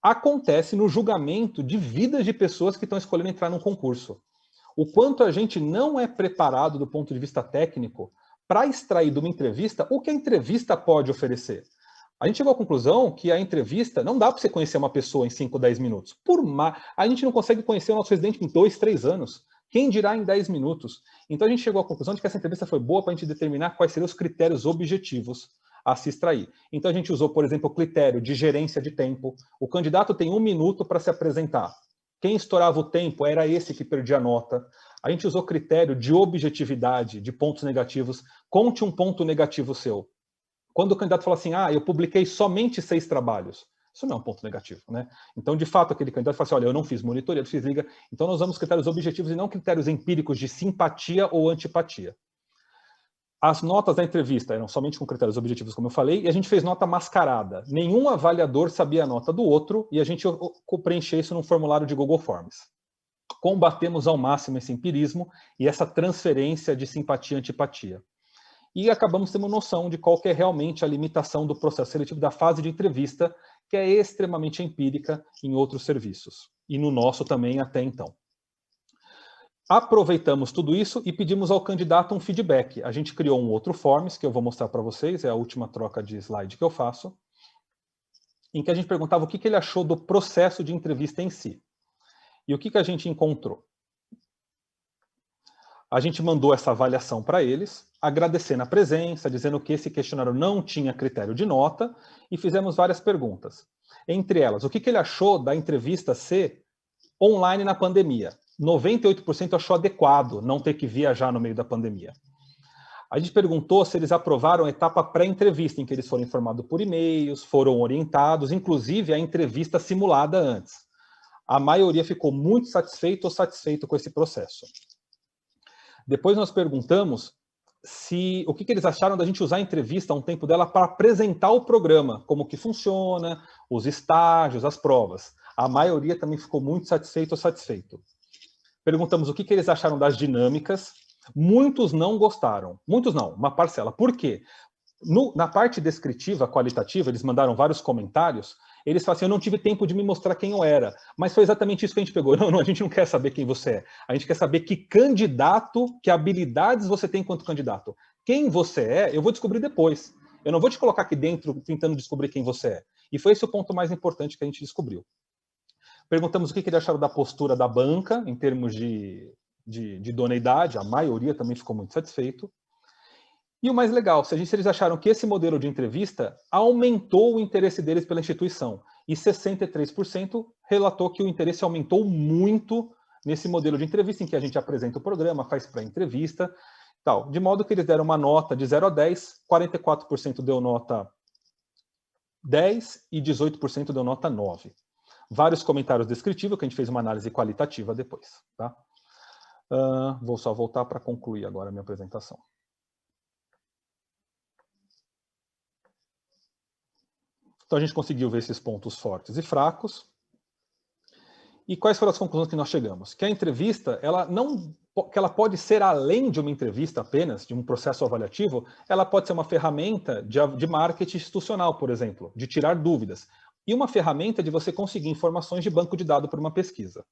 acontece no julgamento de vidas de pessoas que estão escolhendo entrar num concurso. O quanto a gente não é preparado do ponto de vista técnico para extrair de uma entrevista o que a entrevista pode oferecer. A gente chegou à conclusão que a entrevista não dá para você conhecer uma pessoa em 5, 10 minutos. A gente não consegue conhecer o nosso residente em 2, 3 anos. Quem dirá em 10 minutos? Então a gente chegou à conclusão de que essa entrevista foi boa para a gente determinar quais seriam os critérios objetivos a se extrair. Então a gente usou, por exemplo, o critério de gerência de tempo. O candidato tem 1 minuto para se apresentar. Quem estourava o tempo era esse que perdia a nota. A gente usou critério de objetividade, de pontos negativos. Conte um ponto negativo seu. Quando o candidato fala assim, eu publiquei somente 6 trabalhos. Isso não é um ponto negativo, né? Então, de fato, aquele candidato fala assim, olha, eu não fiz monitoria, eu fiz liga. Então, nós usamos critérios objetivos e não critérios empíricos de simpatia ou antipatia. As notas da entrevista eram somente com critérios objetivos, como eu falei, e a gente fez nota mascarada. Nenhum avaliador sabia a nota do outro, e a gente preencheu isso num formulário de Google Forms. Combatemos ao máximo esse empirismo e essa transferência de simpatia e antipatia. E acabamos tendo noção de qual que é realmente a limitação do processo seletivo da fase de entrevista, que é extremamente empírica em outros serviços. E no nosso também até então. Aproveitamos tudo isso e pedimos ao candidato um feedback. A gente criou um outro Forms, que eu vou mostrar para vocês, é a última troca de slide que eu faço, em que a gente perguntava o que ele achou do processo de entrevista em si. E o que a gente encontrou? A gente mandou essa avaliação para eles, agradecendo a presença, dizendo que esse questionário não tinha critério de nota, e fizemos várias perguntas. Entre elas, o que ele achou da entrevista ser online na pandemia? 98% achou adequado não ter que viajar no meio da pandemia. A gente perguntou se eles aprovaram a etapa pré-entrevista, em que eles foram informados por e-mails, foram orientados, inclusive a entrevista simulada antes. A maioria ficou muito satisfeito ou satisfeito com esse processo. Depois nós perguntamos o que eles acharam da gente usar a entrevista, um tempo dela, para apresentar o programa, como que funciona, os estágios, as provas. A maioria também ficou muito satisfeito ou satisfeito. Perguntamos o que eles acharam das dinâmicas. Muitos não gostaram. Muitos não, uma parcela. Por quê? Na parte descritiva, qualitativa, eles mandaram vários comentários. Eles falaram assim, eu não tive tempo de me mostrar quem eu era. Mas foi exatamente isso que a gente pegou. Não, a gente não quer saber quem você é. A gente quer saber que candidato, que habilidades você tem enquanto candidato. Quem você é, eu vou descobrir depois. Eu não vou te colocar aqui dentro tentando descobrir quem você é. E foi esse o ponto mais importante que a gente descobriu. Perguntamos o que eles acharam da postura da banca, em termos de idoneidade, a maioria também ficou muito satisfeito. E o mais legal, se eles acharam que esse modelo de entrevista aumentou o interesse deles pela instituição. E 63% relatou que o interesse aumentou muito nesse modelo de entrevista, em que a gente apresenta o programa, faz pré-entrevista, tal. De modo que eles deram uma nota de 0 a 10, 44% deu nota 10 e 18% deu nota 9. Vários comentários descritivos, que a gente fez uma análise qualitativa depois. Tá? Vou só voltar para concluir agora a minha apresentação. Então a gente conseguiu ver esses pontos fortes e fracos. E quais foram as conclusões que nós chegamos? Que a entrevista, que ela pode ser além de uma entrevista apenas, de um processo avaliativo, ela pode ser uma ferramenta de marketing institucional, por exemplo, de tirar dúvidas. E uma ferramenta de você conseguir informações de banco de dados por uma pesquisa.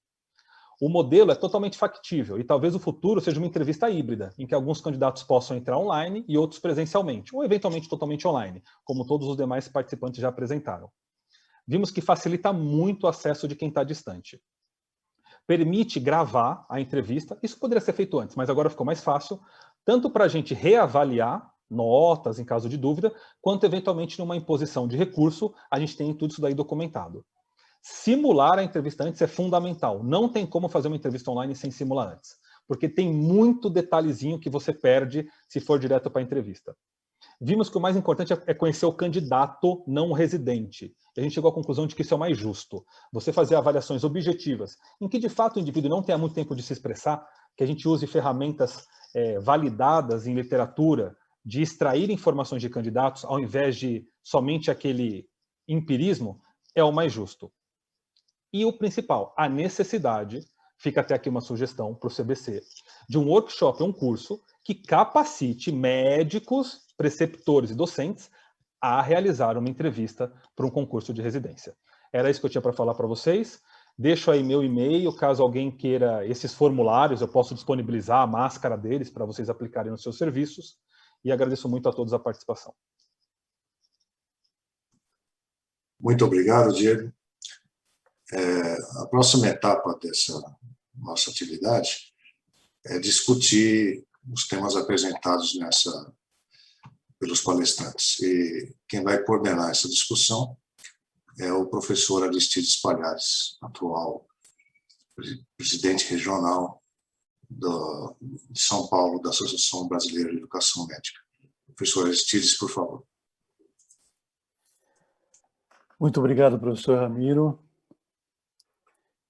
O modelo é totalmente factível e talvez o futuro seja uma entrevista híbrida, em que alguns candidatos possam entrar online e outros presencialmente, ou eventualmente totalmente online, como todos os demais participantes já apresentaram. vimos que facilita muito o acesso de quem está distante. Permite gravar a entrevista, isso poderia ser feito antes, mas agora ficou mais fácil, tanto para a gente reavaliar notas em caso de dúvida, quanto eventualmente numa imposição de recurso, a gente tem tudo isso daí documentado. Simular a entrevista antes é fundamental, não tem como fazer uma entrevista online sem simular antes, porque tem muito detalhezinho que você perde se for direto para a entrevista. Vimos que o mais importante é conhecer o candidato não residente. E a gente chegou à conclusão de que isso é o mais justo. Você fazer avaliações objetivas, em que de fato o indivíduo não tenha muito tempo de se expressar, que a gente use ferramentas validadas em literatura, de extrair informações de candidatos, ao invés de somente aquele empirismo, é o mais justo. E o principal, a necessidade, fica até aqui uma sugestão para o CBC, de um workshop, um curso, que capacite médicos, preceptores e docentes a realizar uma entrevista para um concurso de residência. Era isso que eu tinha para falar para vocês. Deixo aí meu e-mail, caso alguém queira esses formulários, eu posso disponibilizar a máscara deles para vocês aplicarem nos seus serviços. E agradeço muito a todos a participação. Muito obrigado, Diego. A próxima etapa dessa nossa atividade é discutir os temas apresentados pelos palestrantes. E quem vai coordenar essa discussão é o professor Aristides Palhares, atual presidente regional de São Paulo, da Associação Brasileira de Educação Médica. Professor Aristides, por favor. Muito obrigado, professor Ramiro.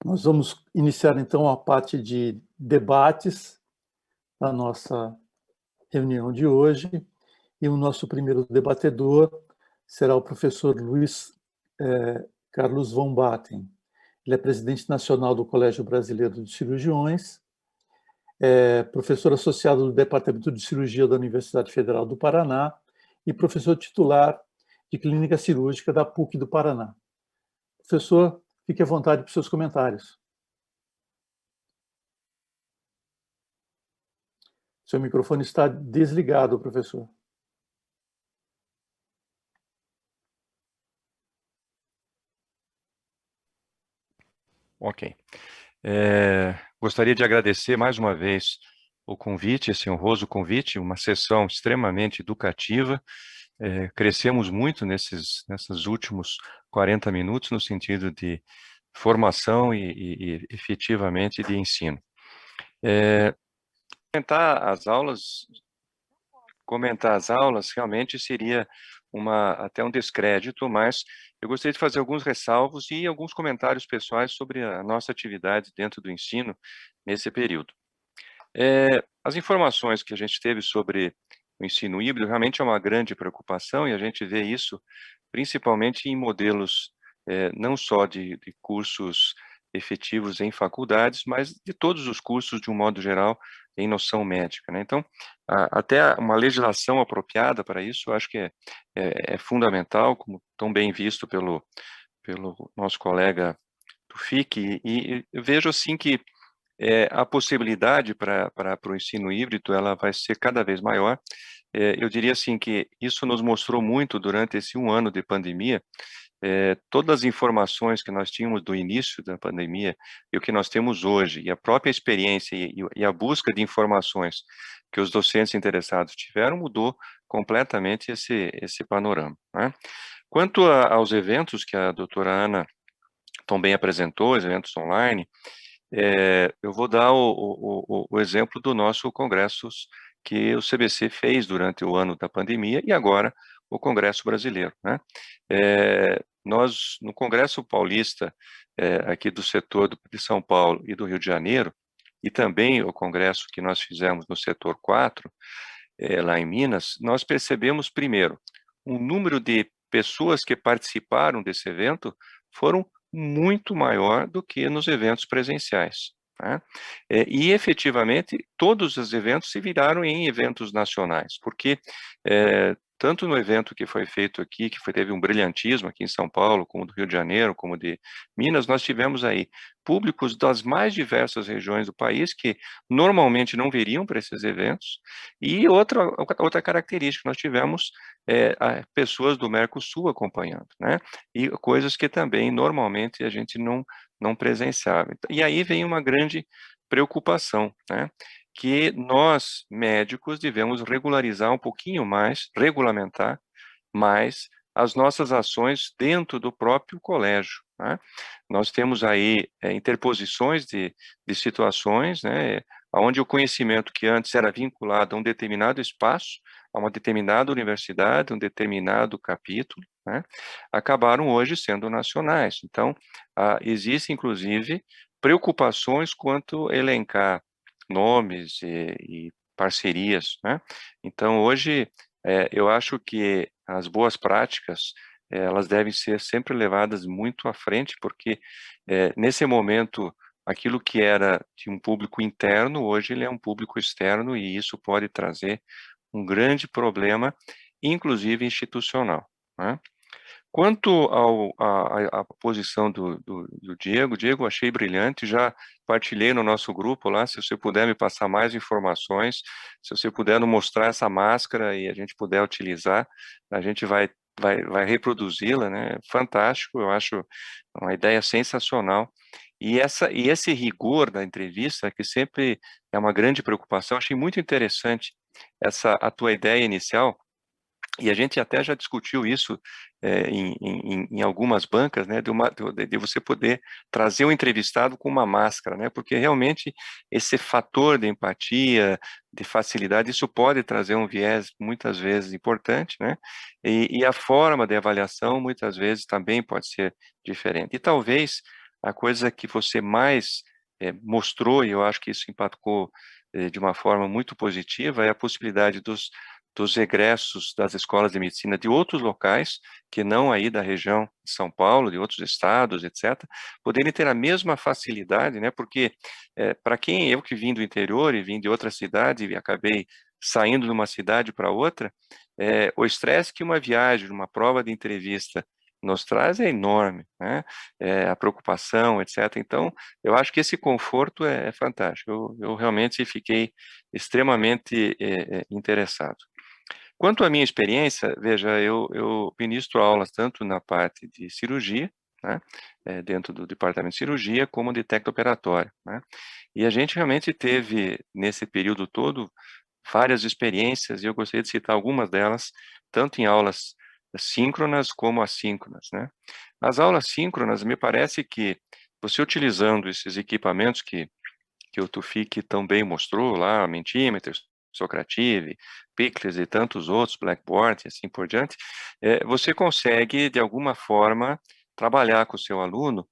Nós vamos iniciar, então, a parte de debates da nossa reunião de hoje. E o nosso primeiro debatedor será o professor Luiz Carlos von Batten. Ele é presidente nacional do Colégio Brasileiro de Cirurgiões, professor associado do Departamento de Cirurgia da Universidade Federal do Paraná e professor titular de Clínica Cirúrgica da PUC do Paraná. Professor, fique à vontade para os seus comentários. Seu microfone está desligado, professor. Ok. Gostaria de agradecer mais uma vez o convite, esse honroso convite, uma sessão extremamente educativa. Crescemos muito nesses últimos 40 minutos no sentido de formação e efetivamente de ensino. Comentar as aulas realmente seria até um descrédito, mas eu gostaria de fazer alguns ressalvos e alguns comentários pessoais sobre a nossa atividade dentro do ensino nesse período. As informações que a gente teve sobre o ensino híbrido realmente é uma grande preocupação e a gente vê isso principalmente em modelos não só de cursos efetivos em faculdades, mas de todos os cursos de um modo geral em noção médica, né? Então, até uma legislação apropriada para isso, eu acho que é fundamental, como tão bem visto pelo nosso colega Tufik, e eu vejo assim que a possibilidade para o ensino híbrido ela vai ser cada vez maior. Eu diria assim que isso nos mostrou muito durante esse 1 ano de pandemia. Todas as informações que nós tínhamos do início da pandemia e o que nós temos hoje, e a própria experiência e a busca de informações que os docentes interessados tiveram, mudou completamente esse panorama, né? Quanto aos eventos que a doutora Ana também apresentou, os eventos online, eu vou dar o exemplo do nosso congressos que o CBC fez durante o ano da pandemia e agora o Congresso Brasileiro, né? Nós, no Congresso Paulista, aqui do setor de São Paulo e do Rio de Janeiro, e também o congresso que nós fizemos no setor 4, lá em Minas, nós percebemos, primeiro, um número de pessoas que participaram desse evento foram muito maior do que nos eventos presenciais, né? E, efetivamente, todos os eventos se viraram em eventos nacionais, porque tanto no evento que foi feito aqui, teve um brilhantismo aqui em São Paulo, como do Rio de Janeiro, como de Minas, nós tivemos aí públicos das mais diversas regiões do país que normalmente não viriam para esses eventos, e outra característica, nós tivemos pessoas do Mercosul acompanhando, né? E coisas que também normalmente a gente não presenciava. E aí vem uma grande preocupação, né? Que nós, médicos, devemos regularizar um pouquinho mais, regulamentar mais as nossas ações dentro do próprio colégio, né? Nós temos aí interposições de situações, né, onde o conhecimento que antes era vinculado a um determinado espaço, a uma determinada universidade, um determinado capítulo, né, acabaram hoje sendo nacionais. Então, existe, inclusive, preocupações quanto a elencar nomes e parcerias, né? Então, hoje, eu acho que as boas práticas, elas devem ser sempre levadas muito à frente, porque nesse momento, aquilo que era de um público interno, hoje ele é um público externo, e isso pode trazer um grande problema, inclusive institucional, né? Quanto à posição do Diego, achei brilhante, já partilhei no nosso grupo lá, se você puder me passar mais informações, se você puder nos mostrar essa máscara e a gente puder utilizar, a gente vai reproduzi-la, né? Fantástico, eu acho uma ideia sensacional. E esse rigor da entrevista, que sempre é uma grande preocupação, achei muito interessante a tua ideia inicial, e a gente até já discutiu isso em algumas bancas, né, de você poder trazer o entrevistado com uma máscara, né, porque realmente esse fator de empatia, de facilidade, isso pode trazer um viés muitas vezes importante, né, e a forma de avaliação muitas vezes também pode ser diferente. E talvez a coisa que você mais mostrou, e eu acho que isso impactou de uma forma muito positiva, é a possibilidade dos egressos das escolas de medicina de outros locais, que não aí da região de São Paulo, de outros estados, etc., poderem ter a mesma facilidade, né? Porque para quem eu que vim do interior e vim de outra cidade e acabei saindo de uma cidade para outra, o estresse que uma viagem, uma prova de entrevista nos traz é enorme, né? A preocupação, etc. Então, eu acho que esse conforto é fantástico. Eu realmente fiquei extremamente interessado. Quanto à minha experiência, veja, eu ministro aulas tanto na parte de cirurgia, né, dentro do departamento de cirurgia, como de tecno-operatório, né, e a gente realmente teve, nesse período todo, várias experiências, e eu gostaria de citar algumas delas, tanto em aulas síncronas como assíncronas, né. As aulas síncronas, me parece que você utilizando esses equipamentos que o Tufik também mostrou lá, Mentimeter, Socrative, Picles e tantos outros, Blackboard e assim por diante, você consegue, de alguma forma, trabalhar com o seu aluno,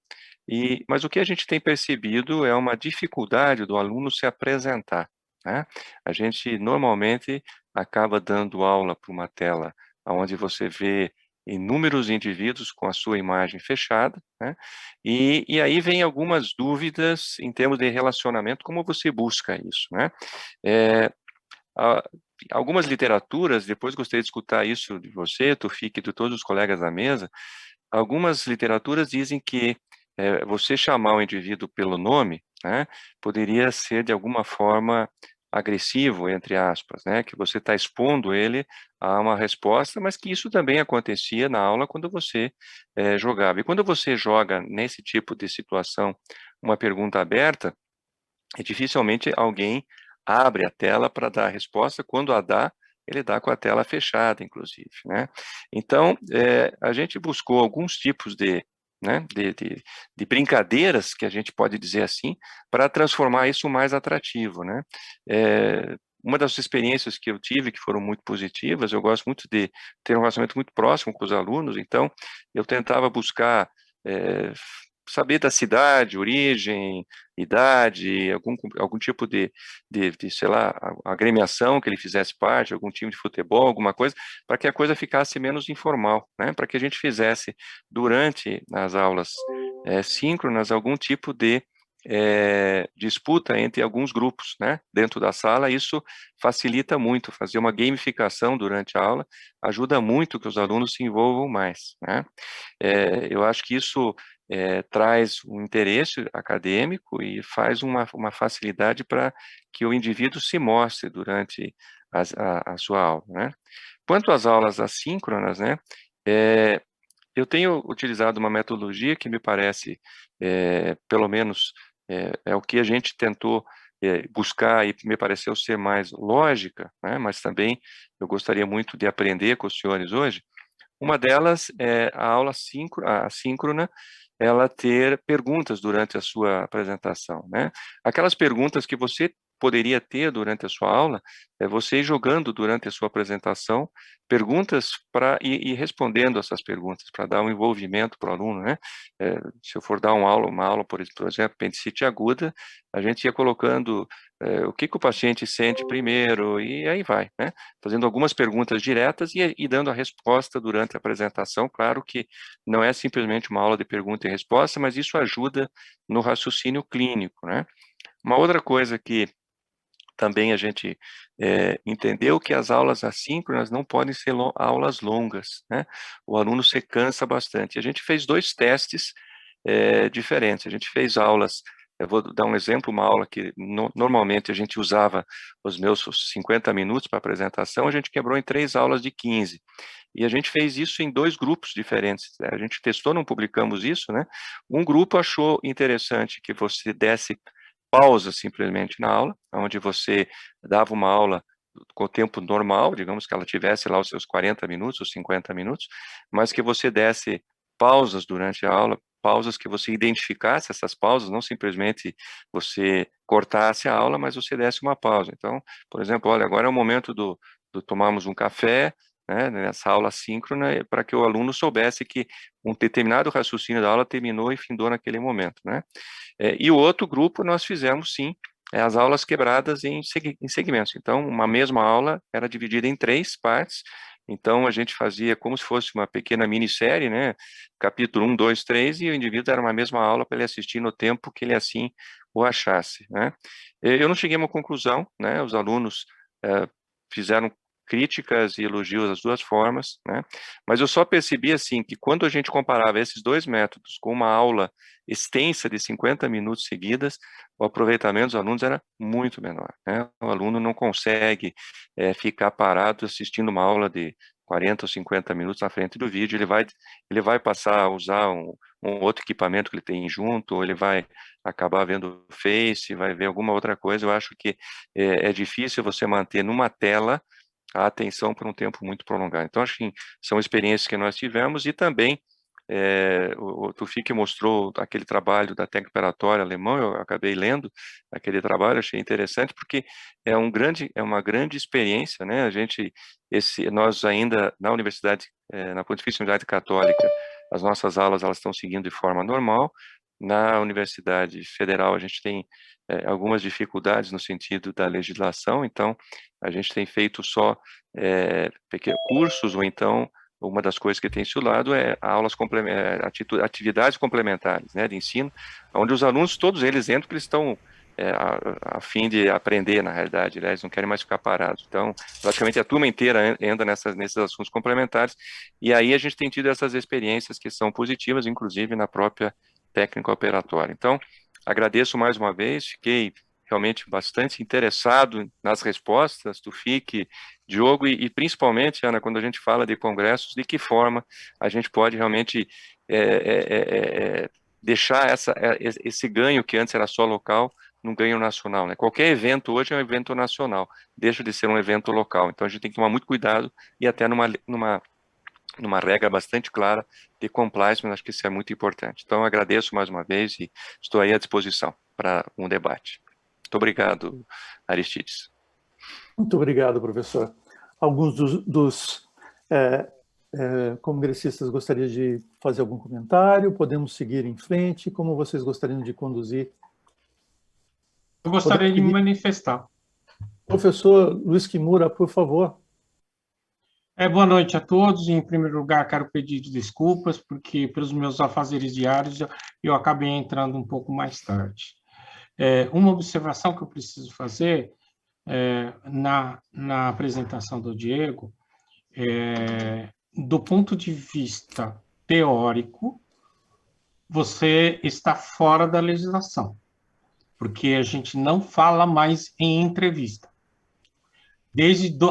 mas o que a gente tem percebido é uma dificuldade do aluno se apresentar, né? A gente, normalmente, acaba dando aula para uma tela onde você vê inúmeros indivíduos com a sua imagem fechada, né? E aí vem algumas dúvidas em termos de relacionamento, como você busca isso, né? Eh, a Algumas literaturas, depois gostaria de escutar isso de você, Tufik, e de todos os colegas da mesa, algumas literaturas dizem que você chamar o indivíduo pelo nome, né, poderia ser de alguma forma agressivo, entre aspas, né, que você está expondo ele a uma resposta, mas que isso também acontecia na aula quando você jogava. E quando você joga nesse tipo de situação uma pergunta aberta, dificilmente alguém abre a tela para dar a resposta, quando a dá, ele dá com a tela fechada, inclusive, né. Então, a gente buscou alguns tipos né, de brincadeiras, que a gente pode dizer assim, para transformar isso mais atrativo, né. Uma das experiências que eu tive, que foram muito positivas, eu gosto muito de ter um relacionamento muito próximo com os alunos, então eu tentava buscar, saber da cidade, origem, idade, algum tipo sei lá, agremiação que ele fizesse parte, algum time de futebol, alguma coisa, para que a coisa ficasse menos informal, né? Para que a gente fizesse, durante as aulas síncronas, algum tipo de disputa entre alguns grupos, né, dentro da sala. Isso facilita muito, fazer uma gamificação durante a aula ajuda muito que os alunos se envolvam mais, né. Eu acho que isso traz um interesse acadêmico e faz uma facilidade para que o indivíduo se mostre durante a sua aula, né. Quanto às aulas assíncronas, né, eu tenho utilizado uma metodologia que me parece, pelo menos, é o que a gente tentou buscar e me pareceu ser mais lógica, né, mas também eu gostaria muito de aprender com os senhores hoje. Uma delas é a aula assíncrona, ela ter perguntas durante a sua apresentação, né. Aquelas perguntas que você poderia ter durante a sua aula, você ir jogando durante a sua apresentação, perguntas para e respondendo essas perguntas, para dar um envolvimento para o aluno, né. Se eu for dar uma aula, por exemplo, apendicite aguda, a gente ia colocando, o que o paciente sente primeiro, e aí vai, né. Fazendo algumas perguntas diretas e dando a resposta durante a apresentação. Claro que não é simplesmente uma aula de pergunta e resposta, mas isso ajuda no raciocínio clínico, né. Uma outra coisa que também a gente entendeu que as aulas assíncronas não podem ser aulas longas, né, o aluno se cansa bastante. A gente fez 2 testes diferentes, a gente fez aulas, eu vou dar um exemplo, uma aula que normalmente a gente usava os meus 50 minutos para apresentação, a gente quebrou em 3 aulas de 15, e a gente fez isso em 2 grupos diferentes, né, a gente testou, não publicamos isso, né, um grupo achou interessante que você desse pausa simplesmente na aula, onde você dava uma aula com o tempo normal, digamos que ela tivesse lá os seus 40 minutos, os 50 minutos, mas que você desse pausas durante a aula, pausas que você identificasse essas pausas, não simplesmente você cortasse a aula, mas você desse uma pausa. Então, por exemplo, olha, agora é o momento do tomarmos um café, né, nessa aula síncrona, para que o aluno soubesse que um determinado raciocínio da aula terminou e findou naquele momento, né. E o outro grupo nós fizemos sim, as aulas quebradas em segmentos. Então, uma mesma aula era dividida em 3 partes, então a gente fazia como se fosse uma pequena minissérie, né, capítulo 1, 2, 3, e o indivíduo era uma mesma aula para ele assistir no tempo que ele assim o achasse, né. Eu não cheguei a uma conclusão, né, os alunos fizeram críticas e elogios das 2 formas, né, mas eu só percebi, assim, que quando a gente comparava esses 2 métodos com uma aula extensa de 50 minutos seguidas, o aproveitamento dos alunos era muito menor, né. O aluno não consegue ficar parado assistindo uma aula de 40 ou 50 minutos na frente do vídeo, ele vai passar a usar um outro equipamento que ele tem junto, ou ele vai acabar vendo Face, vai ver alguma outra coisa. Eu acho que é difícil você manter numa tela a atenção por um tempo muito prolongado. Então, acho que são experiências que nós tivemos, e também o Tufik mostrou aquele trabalho da técnica operatória alemão, eu acabei lendo aquele trabalho, achei interessante, porque é uma grande experiência, né, nós ainda, na universidade, na Pontifícia Universidade Católica, as nossas aulas, elas estão seguindo de forma normal. Na Universidade Federal, a gente tem algumas dificuldades no sentido da legislação, então a gente tem feito só pequenos cursos, ou então uma das coisas que tem estudado é atividades complementares, né, de ensino, onde os alunos, todos eles entram porque eles estão a fim de aprender, na realidade, né, eles não querem mais ficar parados. Então, praticamente a turma inteira entra nesses assuntos complementares, e aí a gente tem tido essas experiências que são positivas, inclusive na própria técnica operatória. Então, agradeço mais uma vez, fiquei realmente bastante interessado nas respostas do FIC, Diogo, e principalmente, Ana, quando a gente fala de congressos, de que forma a gente pode realmente deixar esse ganho que antes era só local, num ganho nacional, né? Qualquer evento hoje é um evento nacional, deixa de ser um evento local. Então a gente tem que tomar muito cuidado e até numa regra bastante clara de compliance, mas acho que isso é muito importante. Então agradeço mais uma vez e estou aí à disposição para um debate. Muito obrigado, Aristides. Muito obrigado, professor. Alguns dos congressistas gostariam de fazer algum comentário? Podemos seguir em frente? Como vocês gostariam de conduzir? Eu gostaria de me manifestar. Professor Luiz Kimura, por favor. Boa noite a todos. Em primeiro lugar, quero pedir desculpas, porque pelos meus afazeres diários eu acabei entrando um pouco mais tarde. Uma observação que eu preciso fazer na apresentação do Diego, do ponto de vista teórico, você está fora da legislação, porque a gente não fala mais em entrevista.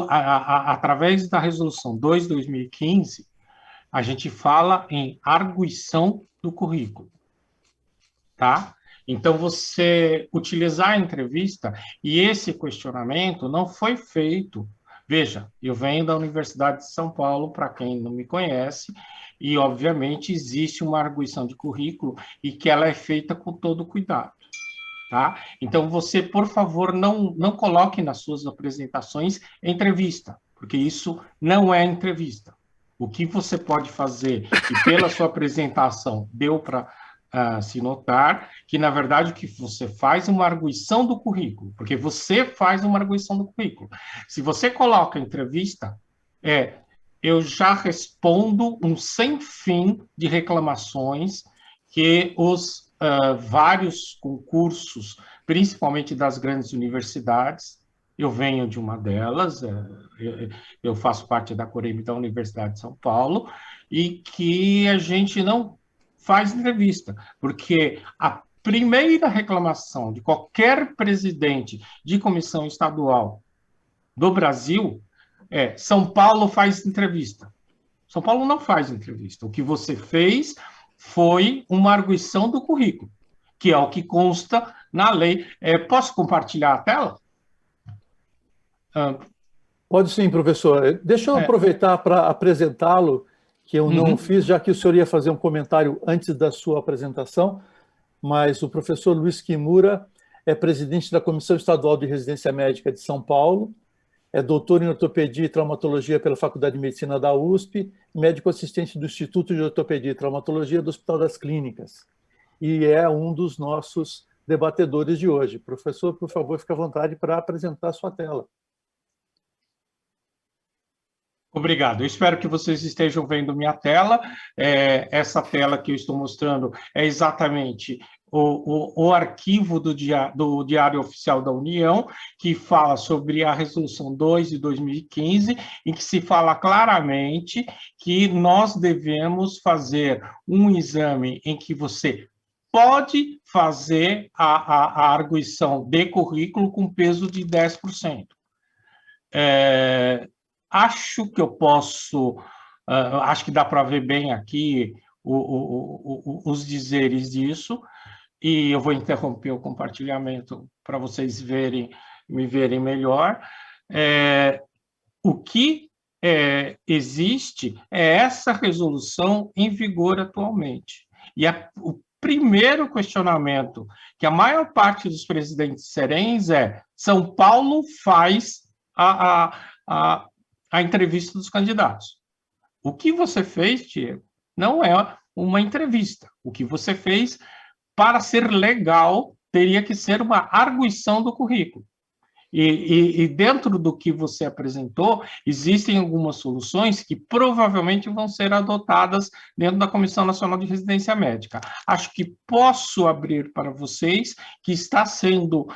Através da Resolução 2 de 2015, a gente fala em arguição do currículo, tá? Então, você utilizar a entrevista, e esse questionamento não foi feito. Veja, eu venho da Universidade de São Paulo, para quem não me conhece, e, obviamente, existe uma arguição de currículo e que ela é feita com todo cuidado. Tá? Então, você, por favor, não coloque nas suas apresentações entrevista, porque isso não é entrevista. O que você pode fazer, e pela sua apresentação deu para se notar, que, na verdade, o que você faz é uma arguição do currículo, porque você faz uma arguição do currículo. Se você coloca entrevista, eu já respondo um sem fim de reclamações que os vários concursos, principalmente das grandes universidades, eu venho de uma delas, eu faço parte da Coreme da Universidade de São Paulo, e que a gente não faz entrevista, porque a primeira reclamação de qualquer presidente de comissão estadual do Brasil é: São Paulo faz entrevista. São Paulo não faz entrevista. O que você fez foi uma arguição do currículo, que é o que consta na lei. Posso compartilhar a tela? Pode sim, professor. Deixa eu aproveitar para apresentá-lo, que eu não fiz, já que o senhor ia fazer um comentário antes da sua apresentação, mas o professor Luiz Kimura é presidente da Comissão Estadual de Residência Médica de São Paulo, é doutor em ortopedia e traumatologia pela Faculdade de Medicina da USP, médico assistente do Instituto de Ortopedia e Traumatologia do Hospital das Clínicas, e é um dos nossos debatedores de hoje. Professor, por favor, fique à vontade para apresentar a sua tela. Obrigado. Eu espero que vocês estejam vendo minha tela. Essa tela que eu estou mostrando é exatamente o arquivo do Diário Oficial da União, que fala sobre a Resolução 2 de 2015, em que se fala claramente que nós devemos fazer um exame em que você pode fazer a arguição de currículo com peso de 10%. Acho que eu posso, acho que dá para ver bem aqui os dizeres disso, e eu vou interromper o compartilhamento para vocês me verem melhor. O que existe é essa resolução em vigor atualmente. E o primeiro questionamento que a maior parte dos presidentes serenes São Paulo faz a entrevista dos candidatos. O que você fez, Diego, não é uma entrevista. O que você fez, para ser legal, teria que ser uma arguição do currículo. E dentro do que você apresentou, existem algumas soluções que provavelmente vão ser adotadas dentro da Comissão Nacional de Residência Médica. Acho que posso abrir para vocês que está sendo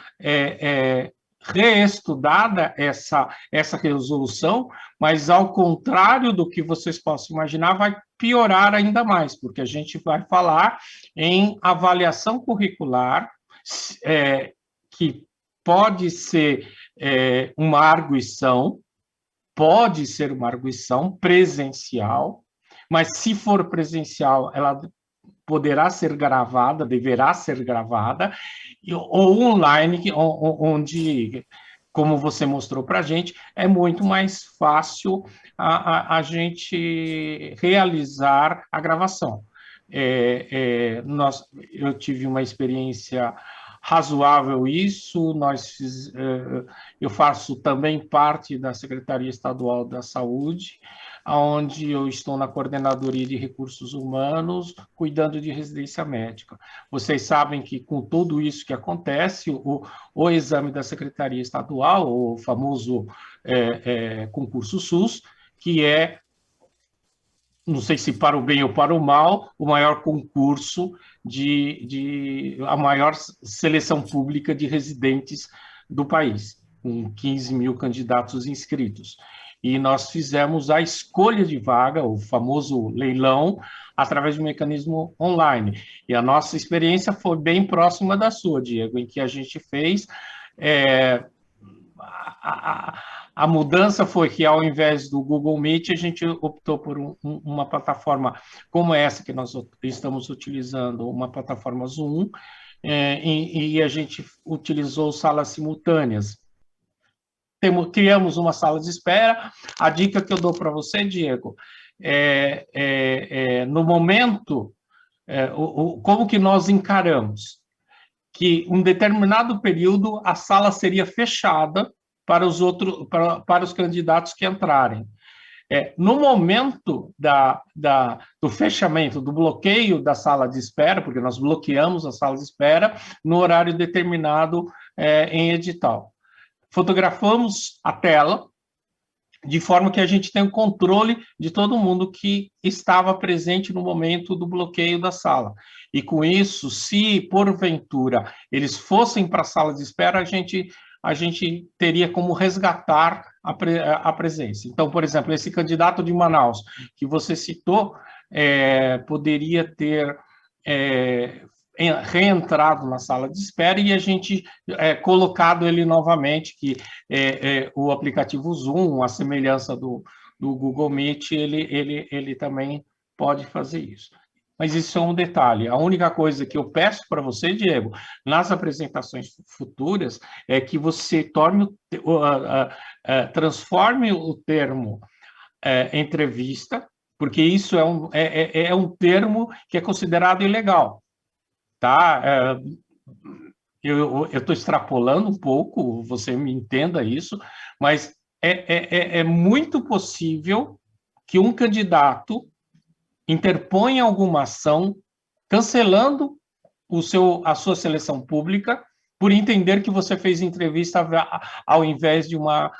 reestudada essa resolução, mas, ao contrário do que vocês possam imaginar, vai piorar ainda mais, porque a gente vai falar em avaliação curricular, que pode ser uma arguição presencial, mas, se for presencial, ela poderá ser gravada, deverá ser gravada, ou online, onde, como você mostrou para a gente, é muito mais fácil a gente realizar a gravação. Eu tive uma experiência razoável isso, eu faço também parte da Secretaria Estadual da Saúde, onde eu estou na Coordenadoria de Recursos Humanos, cuidando de residência médica. Vocês sabem que, com tudo isso que acontece, o exame da Secretaria Estadual, o famoso concurso SUS, que é não sei se para o bem ou para o mal, o maior concurso a maior seleção pública de residentes do país, com 15 mil candidatos inscritos. E nós fizemos a escolha de vaga, o famoso leilão, através de um mecanismo online. E a nossa experiência foi bem próxima da sua, Diego, em que a gente fez... A mudança foi que, ao invés do Google Meet, a gente optou por uma plataforma como essa que nós estamos utilizando, uma plataforma Zoom, e a gente utilizou salas simultâneas. Criamos uma sala de espera. A dica que eu dou para você, Diego, no momento, como que nós encaramos? Que um determinado período a sala seria fechada para os candidatos que entrarem. No momento do fechamento, do bloqueio da sala de espera, porque nós bloqueamos a sala de espera no horário determinado em edital. Fotografamos a tela, de forma que a gente tenha o controle de todo mundo que estava presente no momento do bloqueio da sala. E com isso, se porventura eles fossem para a sala de espera, a gente teria como resgatar a presença. Então, por exemplo, esse candidato de Manaus que você citou, poderia ter reentrado na sala de espera e a gente colocado ele novamente, que o aplicativo Zoom, a semelhança do Google Meet, ele também pode fazer isso. Mas isso é um detalhe. A única coisa que eu peço para você, Diego, nas apresentações futuras, é que você transforme o termo entrevista, porque isso é um termo que é considerado ilegal. Tá? Eu estou extrapolando um pouco, você me entenda isso, mas é muito possível que um candidato interponha alguma ação cancelando a sua seleção pública por entender que você fez entrevista ao invés de uma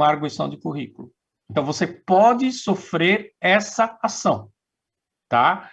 arguição de currículo. Então, você pode sofrer essa ação, tá?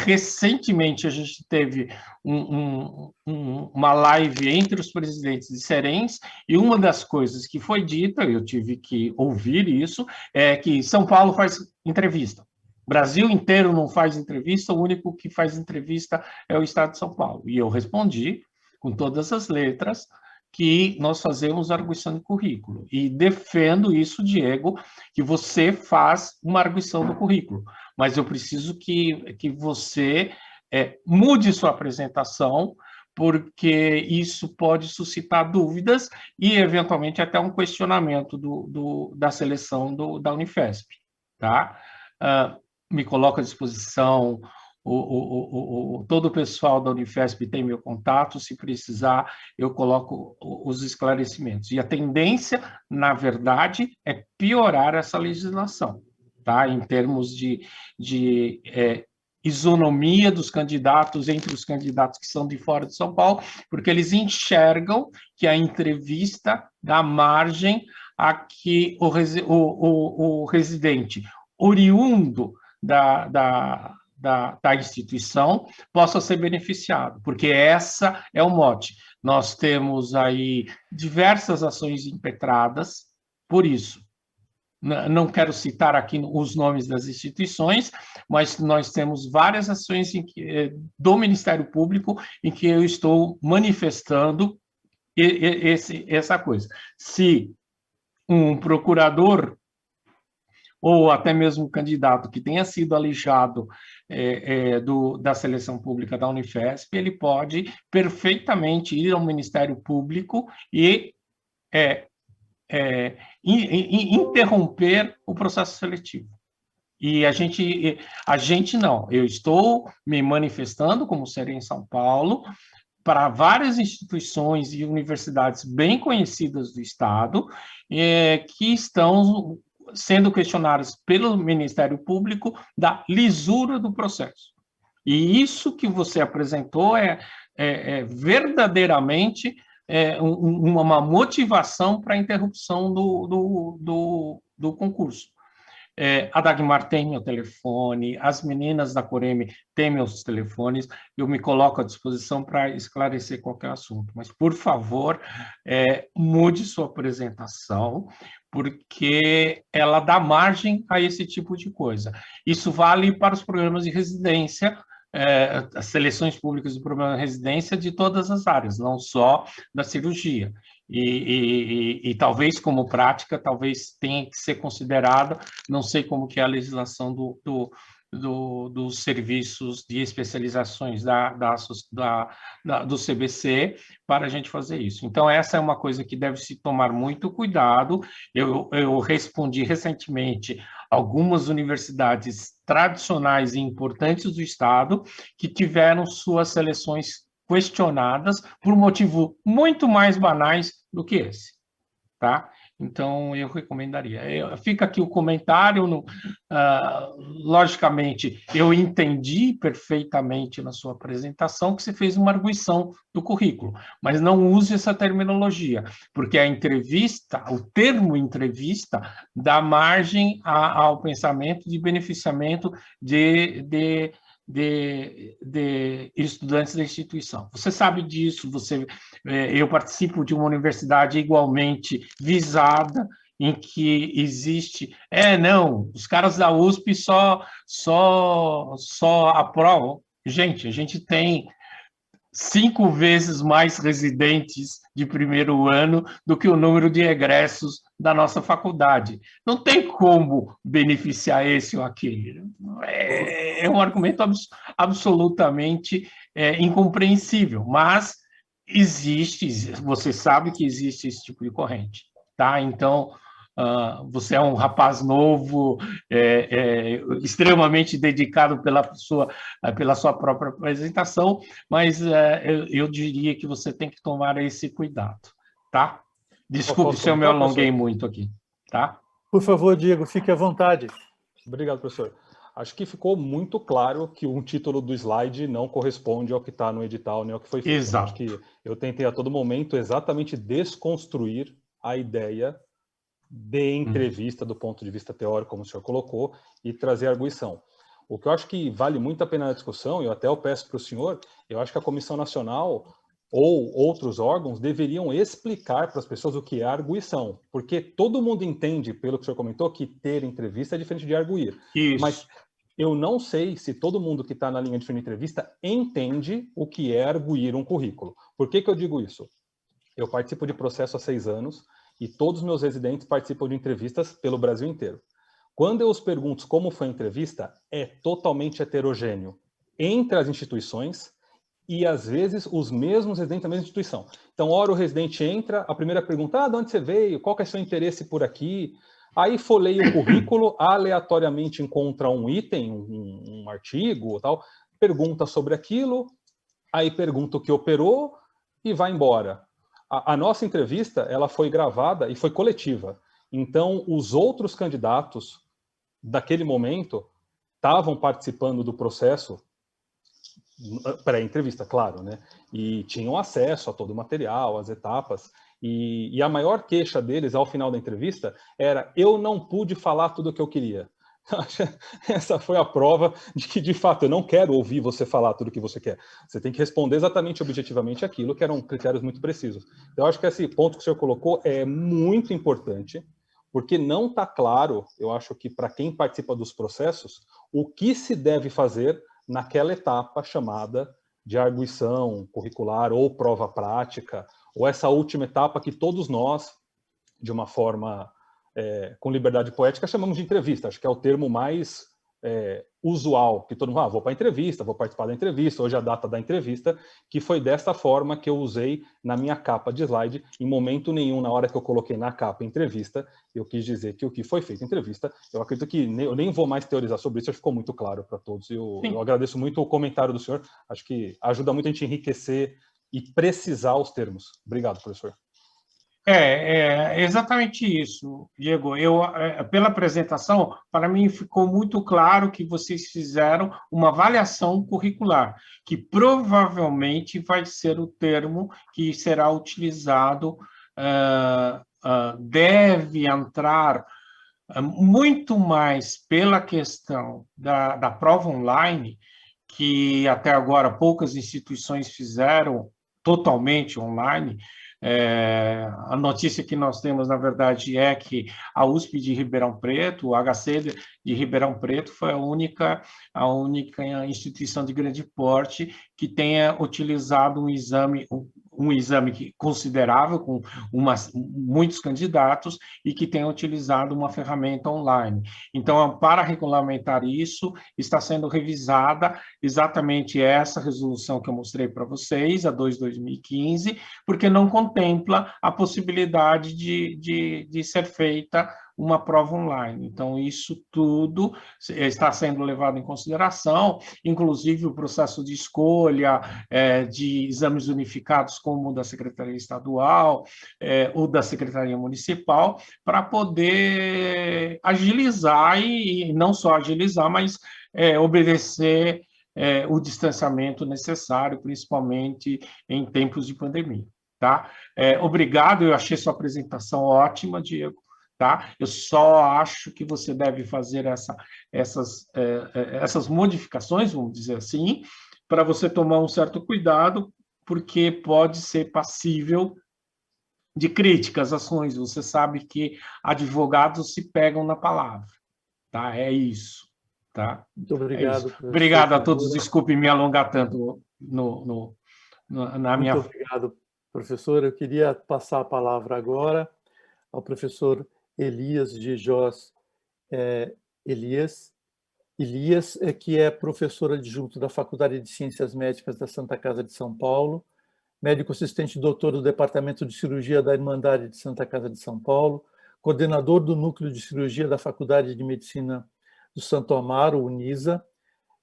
Recentemente, a gente teve uma live entre os presidentes de Cerems, e uma das coisas que foi dita, eu tive que ouvir isso, é que São Paulo faz entrevista. O Brasil inteiro não faz entrevista, o único que faz entrevista é o Estado de São Paulo. E eu respondi, com todas as letras, que nós fazemos arguição de currículo. E defendo isso, Diego, que você faz uma arguição do currículo. Mas eu preciso que você mude sua apresentação, porque isso pode suscitar dúvidas e, eventualmente, até um questionamento da seleção da Unifesp. Tá? Me coloco à disposição, todo o pessoal da Unifesp tem meu contato, se precisar, eu coloco os esclarecimentos. E a tendência, na verdade, é piorar essa legislação, tá? Em termos de isonomia dos candidatos entre os candidatos que são de fora de São Paulo, porque eles enxergam que a entrevista dá margem a que o residente oriundo da instituição possa ser beneficiado, porque essa é o mote. Nós temos aí diversas ações impetradas por isso. Não quero citar aqui os nomes das instituições, mas nós temos várias ações do Ministério Público em que eu estou manifestando essa coisa. Se um procurador ou até mesmo um candidato que tenha sido alijado da seleção pública da Unifesp, ele pode perfeitamente ir ao Ministério Público e interromper o processo seletivo. E a gente não, eu estou me manifestando como Serem em São Paulo para várias instituições e universidades bem conhecidas do Estado que estão sendo questionadas pelo Ministério Público da lisura do processo. E isso que você apresentou é verdadeiramente uma motivação para a interrupção do concurso. A Dagmar tem meu telefone, as meninas da Coreme têm meus telefones, eu me coloco à disposição para esclarecer qualquer assunto. Mas, por favor, mude sua apresentação, porque ela dá margem a esse tipo de coisa. Isso vale para os programas de residência, as seleções públicas do programa de residência de todas as áreas, não só da cirurgia. E talvez como prática, talvez tenha que ser considerada, não sei como que é a legislação dos serviços de especializações do CBC para a gente fazer isso. Então, essa é uma coisa que deve se tomar muito cuidado. Eu respondi recentemente algumas universidades tradicionais e importantes do Estado que tiveram suas seleções questionadas por motivo muito mais banais do que esse, tá? Então, eu recomendaria. Fica aqui o comentário. Logicamente, eu entendi perfeitamente na sua apresentação que você fez uma arguição do currículo, mas não use essa terminologia, porque a entrevista, o termo entrevista, dá margem ao pensamento de beneficiamento de estudantes da instituição. Você sabe disso, eu participo de uma universidade igualmente visada, em que existe... não, os caras da USP só aprovam. Gente, a gente tem 5 vezes mais residentes de primeiro ano do que o número de egressos da nossa faculdade. Não tem como beneficiar esse ou aquele. É um argumento absolutamente incompreensível, mas existe, você sabe que existe esse tipo de corrente, tá? Então, você é um rapaz novo, extremamente dedicado pela sua própria apresentação, mas eu diria que você tem que tomar esse cuidado, tá? Desculpe se eu me alonguei muito aqui, tá? Por favor, Diego, fique à vontade. Obrigado, professor. Acho que ficou muito claro que um título do slide não corresponde ao que está no edital, nem ao que foi feito. Exato. Acho que eu tentei a todo momento exatamente desconstruir a ideia de entrevista do ponto de vista teórico, como o senhor colocou, e trazer arguição. O que eu acho que vale muito a pena na discussão, e eu até peço para o senhor, eu acho que a Comissão Nacional ou outros órgãos deveriam explicar para as pessoas o que é arguição, porque todo mundo entende, pelo que o senhor comentou, que ter entrevista é diferente de arguir. Isso. Mas eu não sei se todo mundo que está na linha de entrevista entende o que é arguir um currículo. Por que eu digo isso? Eu participo de processo há 6 anos, e todos os meus residentes participam de entrevistas pelo Brasil inteiro. Quando eu os pergunto como foi a entrevista, é totalmente heterogêneo entre as instituições e, às vezes, os mesmos residentes da mesma instituição. Então, ora o residente entra, a primeira pergunta, de onde você veio? Qual que é o seu interesse por aqui? Aí folheia o currículo, aleatoriamente encontra um item, um artigo, tal, pergunta sobre aquilo, aí pergunta o que operou e vai embora. A nossa entrevista, ela foi gravada e foi coletiva. Então, os outros candidatos daquele momento estavam participando do processo pré-entrevista, claro, né? E tinham acesso a todo o material, as etapas. E a maior queixa deles, ao final da entrevista, era: eu não pude falar tudo o que eu queria. Essa foi a prova de que, de fato, eu não quero ouvir você falar tudo o que você quer. Você tem que responder exatamente, objetivamente, aquilo, que eram critérios muito precisos. Eu acho que esse ponto que o senhor colocou é muito importante, porque não está claro, eu acho que para quem participa dos processos, o que se deve fazer naquela etapa chamada de arguição curricular ou prova prática, ou essa última etapa que todos nós, de uma forma com liberdade poética, chamamos de entrevista. Acho que é o termo mais usual, que todo mundo, vou para a entrevista, vou participar da entrevista, hoje é a data da entrevista, que foi desta forma que eu usei na minha capa de slide. Em momento nenhum, na hora que eu coloquei na capa entrevista, eu quis dizer que o que foi feito em entrevista, eu acredito que eu nem vou mais teorizar sobre isso, ficou muito claro para todos. Eu agradeço muito o comentário do senhor, acho que ajuda muito a gente enriquecer e precisar os termos. Obrigado, professor. É exatamente isso, Diego. Pela apresentação, para mim ficou muito claro que vocês fizeram uma avaliação curricular, que provavelmente vai ser o termo que será utilizado, deve entrar muito mais pela questão da prova online, que até agora poucas instituições fizeram totalmente online. A notícia que nós temos, na verdade, é que a USP de Ribeirão Preto, o HC de Ribeirão Preto, foi a única instituição de grande porte que tenha utilizado um exame considerável, com muitos candidatos, e que tenha utilizado uma ferramenta online. Então, para regulamentar isso, está sendo revisada exatamente essa resolução que eu mostrei para vocês, a 2/2015, porque não contempla a possibilidade de ser feita uma prova online. Então, isso tudo está sendo levado em consideração, inclusive o processo de escolha de exames unificados, como o da Secretaria Estadual, ou da Secretaria Municipal, para poder agilizar, e não só agilizar, mas obedecer o distanciamento necessário, principalmente em tempos de pandemia. Tá? Obrigado, eu achei sua apresentação ótima, Diego. Tá? Eu só acho que você deve fazer essas modificações, vamos dizer assim, para você tomar um certo cuidado, porque pode ser passível de críticas, ações. Você sabe que advogados se pegam na palavra. Tá? É isso. Tá? Muito obrigado. Obrigado a todos. Desculpe me alongar tanto na minha... Muito obrigado, professor. Eu queria passar a palavra agora ao professor Elias de Jos Elias, que é professor adjunto da Faculdade de Ciências Médicas da Santa Casa de São Paulo, médico assistente doutor do Departamento de Cirurgia da Irmandade de Santa Casa de São Paulo, coordenador do Núcleo de Cirurgia da Faculdade de Medicina do Santo Amaro, UNISA,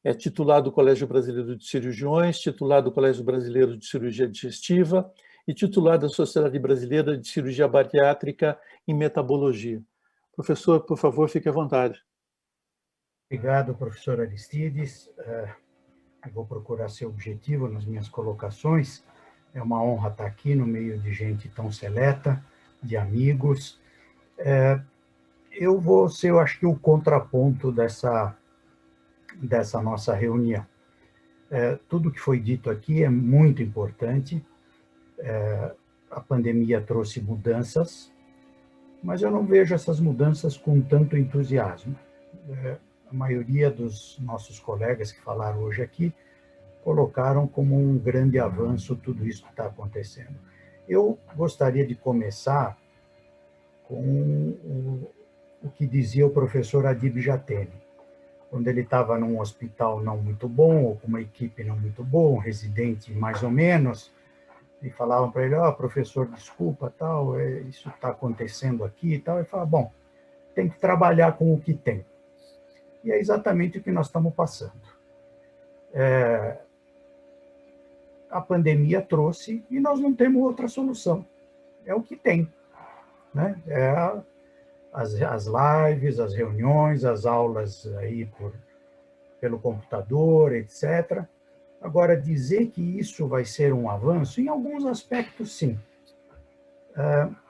é titular do Colégio Brasileiro de Cirurgiões, titular do Colégio Brasileiro de Cirurgia Digestiva e titular da Sociedade Brasileira de Cirurgia Bariátrica e Metabologia. Professor, por favor, fique à vontade. Obrigado, professor Aristides. Eu vou procurar ser objetivo nas minhas colocações. É uma honra estar aqui no meio de gente tão seleta, de amigos. Eu vou ser, eu acho que, o contraponto dessa nossa reunião. Tudo que foi dito aqui é muito importante. A pandemia trouxe mudanças, mas eu não vejo essas mudanças com tanto entusiasmo. A maioria dos nossos colegas que falaram hoje aqui colocaram como um grande avanço tudo isso que está acontecendo. Eu gostaria de começar com o que dizia o professor Adib Jatene. Quando ele estava num hospital não muito bom, ou com uma equipe não muito boa, um residente mais ou menos, e falavam para ele, professor, desculpa, tal, isso está acontecendo aqui e tal. Ele falava, bom, tem que trabalhar com o que tem. E é exatamente o que nós estamos passando. A pandemia trouxe e nós não temos outra solução. É o que tem. Né? As lives, as reuniões, as aulas aí pelo computador, etc. Agora, dizer que isso vai ser um avanço, em alguns aspectos, sim.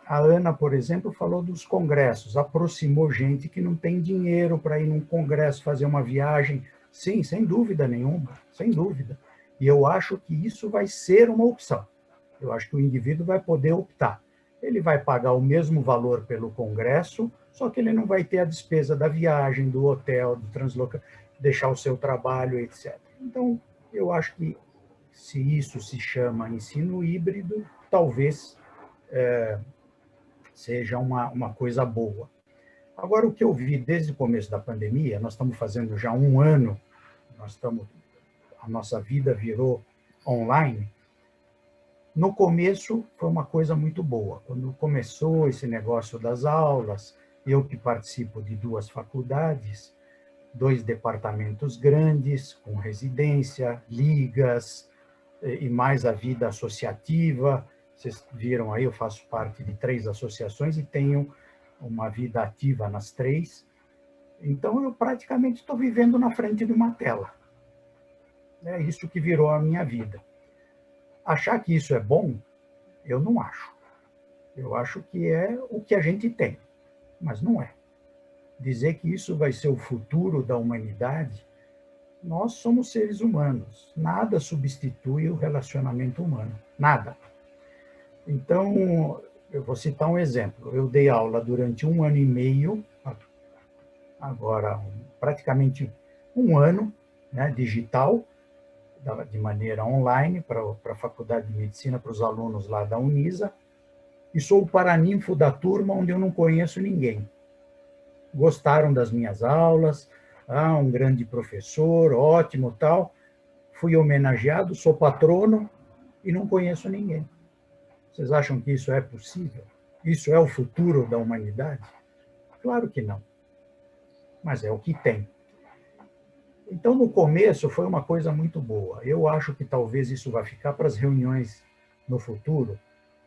A Ana, por exemplo, falou dos congressos, aproximou gente que não tem dinheiro para ir num congresso, fazer uma viagem. Sim, sem dúvida nenhuma, sem dúvida. E eu acho que isso vai ser uma opção. Eu acho que o indivíduo vai poder optar. Ele vai pagar o mesmo valor pelo congresso, só que ele não vai ter a despesa da viagem, do hotel, do translocamento, deixar o seu trabalho, etc. Então, eu acho que se isso se chama ensino híbrido, talvez seja uma coisa boa. Agora, o que eu vi desde o começo da pandemia, nós estamos fazendo já 1 ano, a nossa vida virou online. No começo, foi uma coisa muito boa. Quando começou esse negócio das aulas, eu que participo de 2 faculdades, 2 departamentos grandes, com residência, ligas, e mais a vida associativa. Vocês viram aí, eu faço parte de 3 associações e tenho uma vida ativa nas 3. Então, eu praticamente estou vivendo na frente de uma tela. É isso que virou a minha vida. Achar que isso é bom, eu não acho. Eu acho que é o que a gente tem, mas não é. dizer que isso vai ser o futuro da humanidade, nós somos seres humanos. Nada substitui o relacionamento humano. Nada. Então, eu vou citar um exemplo. Eu dei aula durante 1 ano e meio, agora praticamente 1 ano, né, digital, de maneira online, para a Faculdade de Medicina, para os alunos lá da Unisa, e sou o paraninfo da turma onde eu não conheço ninguém. Gostaram das minhas aulas, um grande professor, ótimo, tal. Fui homenageado, sou patrono e não conheço ninguém. Vocês acham que isso é possível? Isso é o futuro da humanidade? Claro que não. Mas é o que tem. Então, no começo, foi uma coisa muito boa. Eu acho que talvez isso vai ficar para as reuniões no futuro,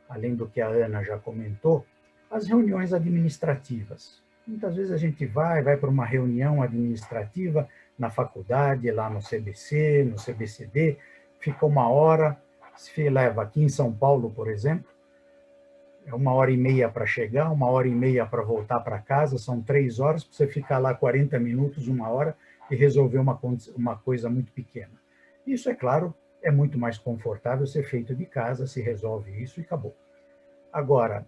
além do que a Ana já comentou, as reuniões administrativas. Muitas vezes a gente vai para uma reunião administrativa na faculdade, lá no CBC, no CBCD, fica 1 hora, se leva aqui em São Paulo, por exemplo, é 1h30 para chegar, 1h30 para voltar para casa, são 3 horas, para você ficar lá 40 minutos, 1 hora, e resolver uma coisa muito pequena. Isso, é claro, é muito mais confortável ser feito de casa, se resolve isso e acabou. Agora,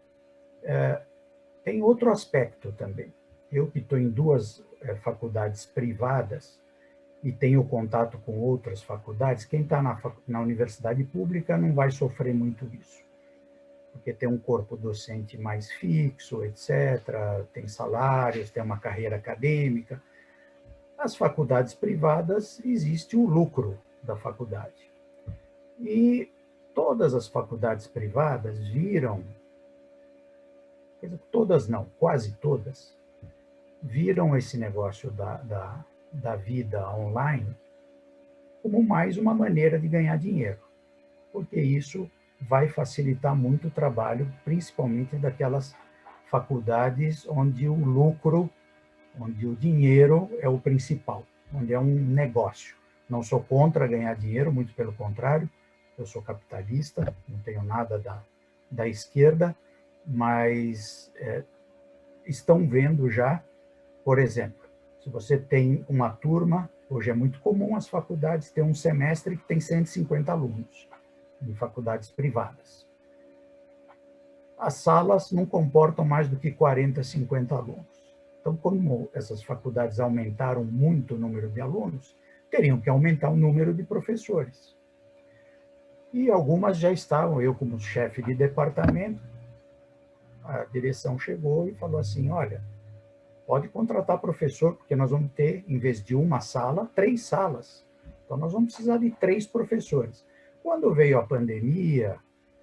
tem outro aspecto também. Eu que estou em 2 faculdades privadas e tenho contato com outras faculdades, quem está na universidade pública não vai sofrer muito isso, porque tem um corpo docente mais fixo, etc., tem salários, tem uma carreira acadêmica. As faculdades privadas, existe o lucro da faculdade. E todas as faculdades privadas viram, todas não, quase todas, viram esse negócio da vida online como mais uma maneira de ganhar dinheiro, porque isso vai facilitar muito o trabalho, principalmente daquelas faculdades onde o lucro, onde o dinheiro é o principal, onde é um negócio. Não sou contra ganhar dinheiro, muito pelo contrário, eu sou capitalista, não tenho nada da esquerda, mas estão vendo já, por exemplo, se você tem uma turma, hoje é muito comum as faculdades ter um semestre que tem 150 alunos, em faculdades privadas. As salas não comportam mais do que 40, 50 alunos. Então, como essas faculdades aumentaram muito o número de alunos, teriam que aumentar o número de professores. E algumas já estavam, eu como chefe de departamento, a direção chegou e falou assim, olha, pode contratar professor, porque nós vamos ter, em vez de uma sala, 3 salas. Então, nós vamos precisar de 3 professores. Quando veio a pandemia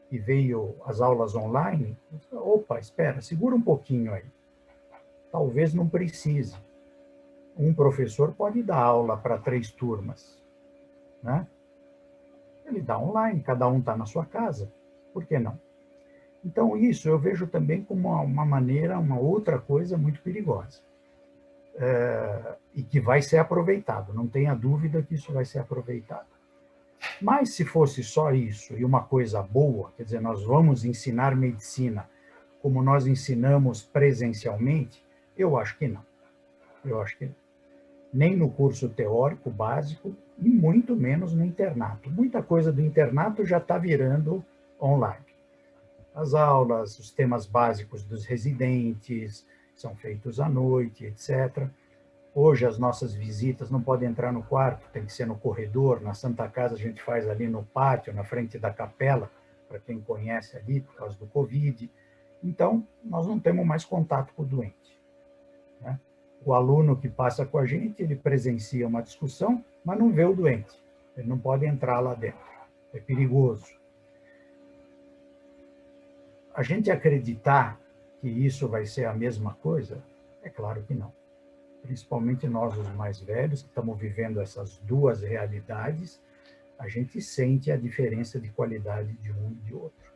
e veio as aulas online, opa, espera, segura um pouquinho aí. Talvez não precise. Um professor pode dar aula para 3 turmas, né? Ele dá online, cada um está na sua casa. Por que não? Então, isso eu vejo também como uma maneira, uma outra coisa muito perigosa. E que vai ser aproveitado, não tenha dúvida que isso vai ser aproveitado. Mas se fosse só isso e uma coisa boa, quer dizer, nós vamos ensinar medicina como nós ensinamos presencialmente, eu acho que não. Eu acho que não. Nem no curso teórico básico e muito menos no internato. Muita coisa do internato já está virando online. As aulas, os temas básicos dos residentes são feitos à noite, etc. Hoje as nossas visitas não podem entrar no quarto, tem que ser no corredor. Na Santa Casa a gente faz ali no pátio, na frente da capela, para quem conhece ali, por causa do Covid. Então, nós não temos mais contato com o doente, né? O aluno que passa com a gente, ele presencia uma discussão, mas não vê o doente. Ele não pode entrar lá dentro. É perigoso. A gente acreditar que isso vai ser a mesma coisa, é claro que não. Principalmente nós, os mais velhos, que estamos vivendo essas 2 realidades, a gente sente a diferença de qualidade de um e de outro.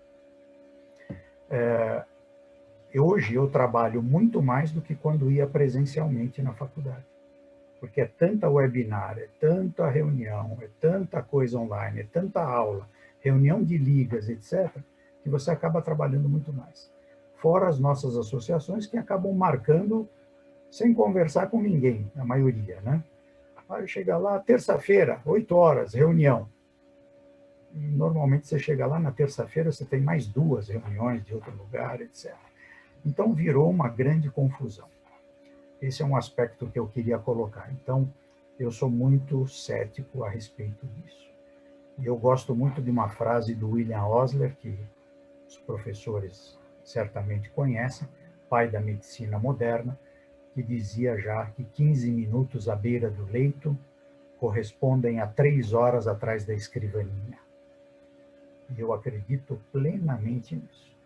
Hoje eu trabalho muito mais do que quando ia presencialmente na faculdade, porque é tanta webinar, é tanta reunião, é tanta coisa online, é tanta aula, reunião de ligas, etc., que você acaba trabalhando muito mais. Fora as nossas associações que acabam marcando sem conversar com ninguém, a maioria, né? Aí chega lá, terça-feira, 8 horas, reunião. E normalmente você chega lá na terça-feira, você tem mais 2 reuniões de outro lugar, etc. Então virou uma grande confusão. Esse é um aspecto que eu queria colocar. Então, eu sou muito cético a respeito disso. E eu gosto muito de uma frase do William Osler, que os professores certamente conhecem, pai da medicina moderna, que dizia já que 15 minutos à beira do leito correspondem a 3 horas atrás da escrivaninha. E eu acredito plenamente nisso.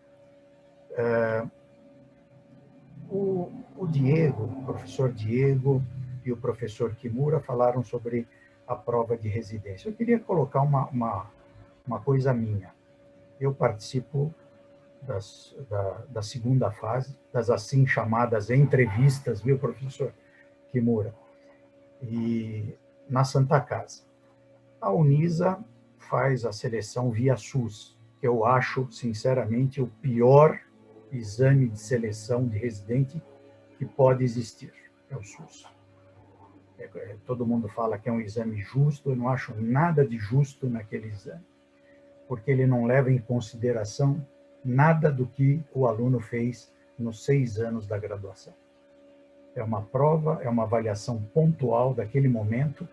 O Diego, o professor Diego e o professor Kimura falaram sobre a prova de residência. Eu queria colocar uma coisa minha. Eu participo da segunda fase, das assim chamadas entrevistas, viu, professor Kimura? E na Santa Casa. A Unisa faz a seleção via SUS, que eu acho, sinceramente, o pior exame de seleção de residente que pode existir, é o SUS. Todo mundo fala que é um exame justo, eu não acho nada de justo naquele exame, porque ele não leva em consideração nada do que o aluno fez nos 6 anos da graduação. É uma prova, é uma avaliação pontual daquele momento,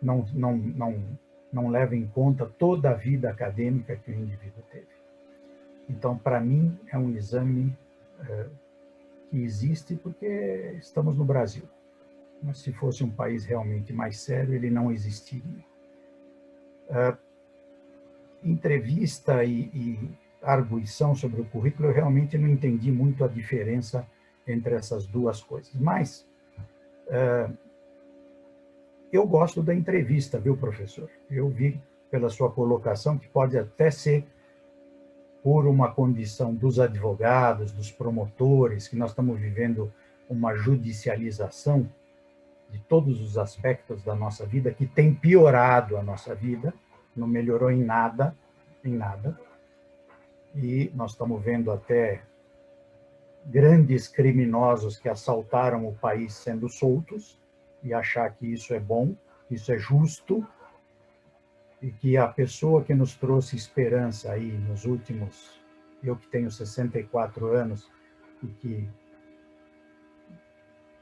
não leva em conta toda a vida acadêmica que o indivíduo teve. Então, para mim, é um exame que existe porque estamos no Brasil. Mas se fosse um país realmente mais sério, ele não existiria. Entrevista e arguição sobre o currículo, eu realmente não entendi muito a diferença entre essas duas coisas. Mas eu gosto da entrevista, viu, professor? Eu vi pela sua colocação que pode até ser por uma condição dos advogados, dos promotores, que nós estamos vivendo uma judicialização de todos os aspectos da nossa vida, que tem piorado a nossa vida, não melhorou em nada, e nós estamos vendo até grandes criminosos que assaltaram o país sendo soltos, e achar que isso é bom, que isso é justo, e que a pessoa que nos trouxe esperança aí nos últimos, eu que tenho 64 anos e que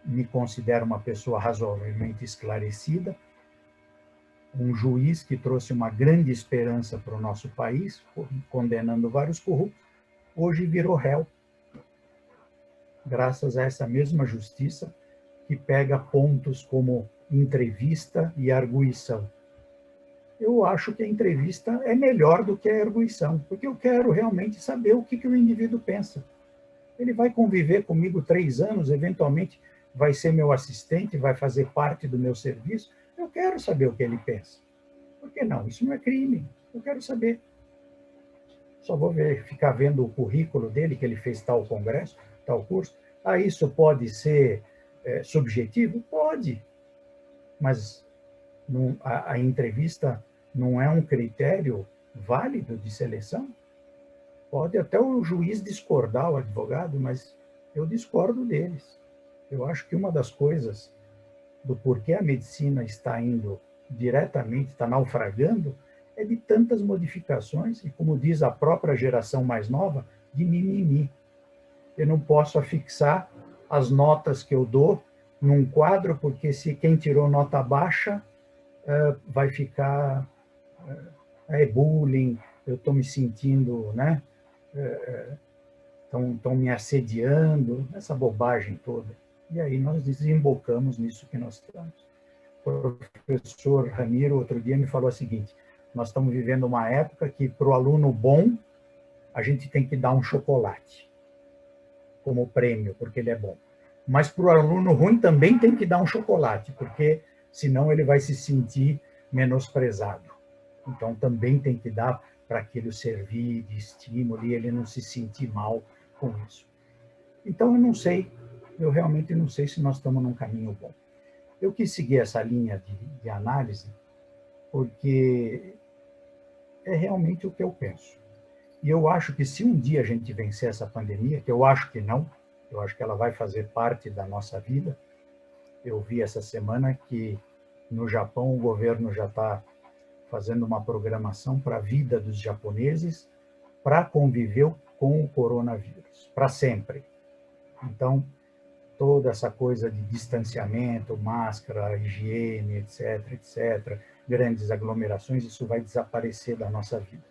me considero uma pessoa razoavelmente esclarecida, um juiz que trouxe uma grande esperança para o nosso país, condenando vários corruptos, hoje virou réu, graças a essa mesma justiça que pega pontos como entrevista e arguição. Eu acho que a entrevista é melhor do que a arguição, porque eu quero realmente saber o que o indivíduo pensa. Ele vai conviver comigo 3 anos, eventualmente vai ser meu assistente, vai fazer parte do meu serviço. Eu quero saber o que ele pensa. Por que não? Isso não é crime. Eu quero saber. Só vou ficar vendo o currículo dele, que ele fez tal congresso, tal curso. Ah, isso pode ser subjetivo? Pode. Mas a entrevista não é um critério válido de seleção? Pode até o juiz discordar, o advogado, mas eu discordo deles. Eu acho que uma das coisas do porquê a medicina está indo diretamente, está naufragando, é de tantas modificações, e como diz a própria geração mais nova, de mimimi. Eu não posso afixar as notas que eu dou num quadro, porque se quem tirou nota baixa vai ficar bullying, eu estou me sentindo, né? Estão me assediando, essa bobagem toda. E aí nós desembocamos nisso que nós estamos. O professor Ramiro, outro dia, me falou o seguinte: nós estamos vivendo uma época que, para o aluno bom, a gente tem que dar um chocolate como prêmio, porque ele é bom. Mas para o aluno ruim também tem que dar um chocolate, porque senão ele vai se sentir menosprezado. Então também tem que dar para aquilo servir de estímulo e ele não se sentir mal com isso. Então eu não sei, eu realmente não sei se nós estamos num caminho bom. Eu quis seguir essa linha de análise porque é realmente o que eu penso. E eu acho que se um dia a gente vencer essa pandemia, que eu acho que não, Eu acho que ela vai fazer parte da nossa vida. Eu vi essa semana que no Japão o governo já está fazendo uma programação para a vida dos japoneses para conviver com o coronavírus, para sempre. Então, toda essa coisa de distanciamento, máscara, higiene, etc., grandes aglomerações, isso vai desaparecer da nossa vida.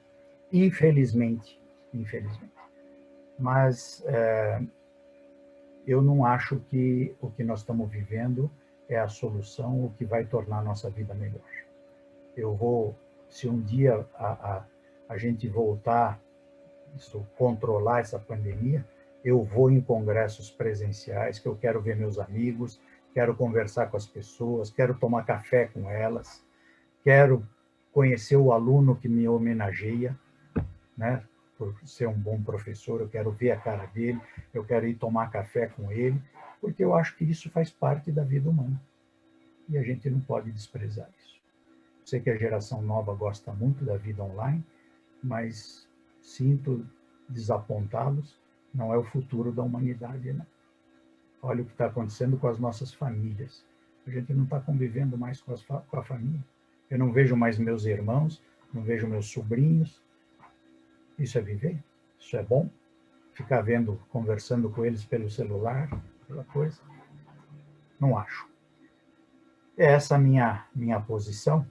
Infelizmente. Mas eu não acho que o que nós estamos vivendo é a solução, o que vai tornar a nossa vida melhor. Se um dia a gente voltar, controlar essa pandemia, eu vou em congressos presenciais, que eu quero ver meus amigos, quero conversar com as pessoas, quero tomar café com elas, quero conhecer o aluno que me homenageia, né? Por ser um bom professor, eu quero ver a cara dele, eu quero ir tomar café com ele, porque eu acho que isso faz parte da vida humana. E a gente não pode desprezar isso. Sei que a geração nova gosta muito da vida online, mas sinto desapontá-los, não é o futuro da humanidade, né? Olha o que está acontecendo com as nossas famílias. A gente não está convivendo mais com a família. Eu não vejo mais meus irmãos, não vejo meus sobrinhos. Isso é viver? Isso é bom? Ficar conversando com eles pelo celular, pela coisa? Não acho. É essa a minha posição,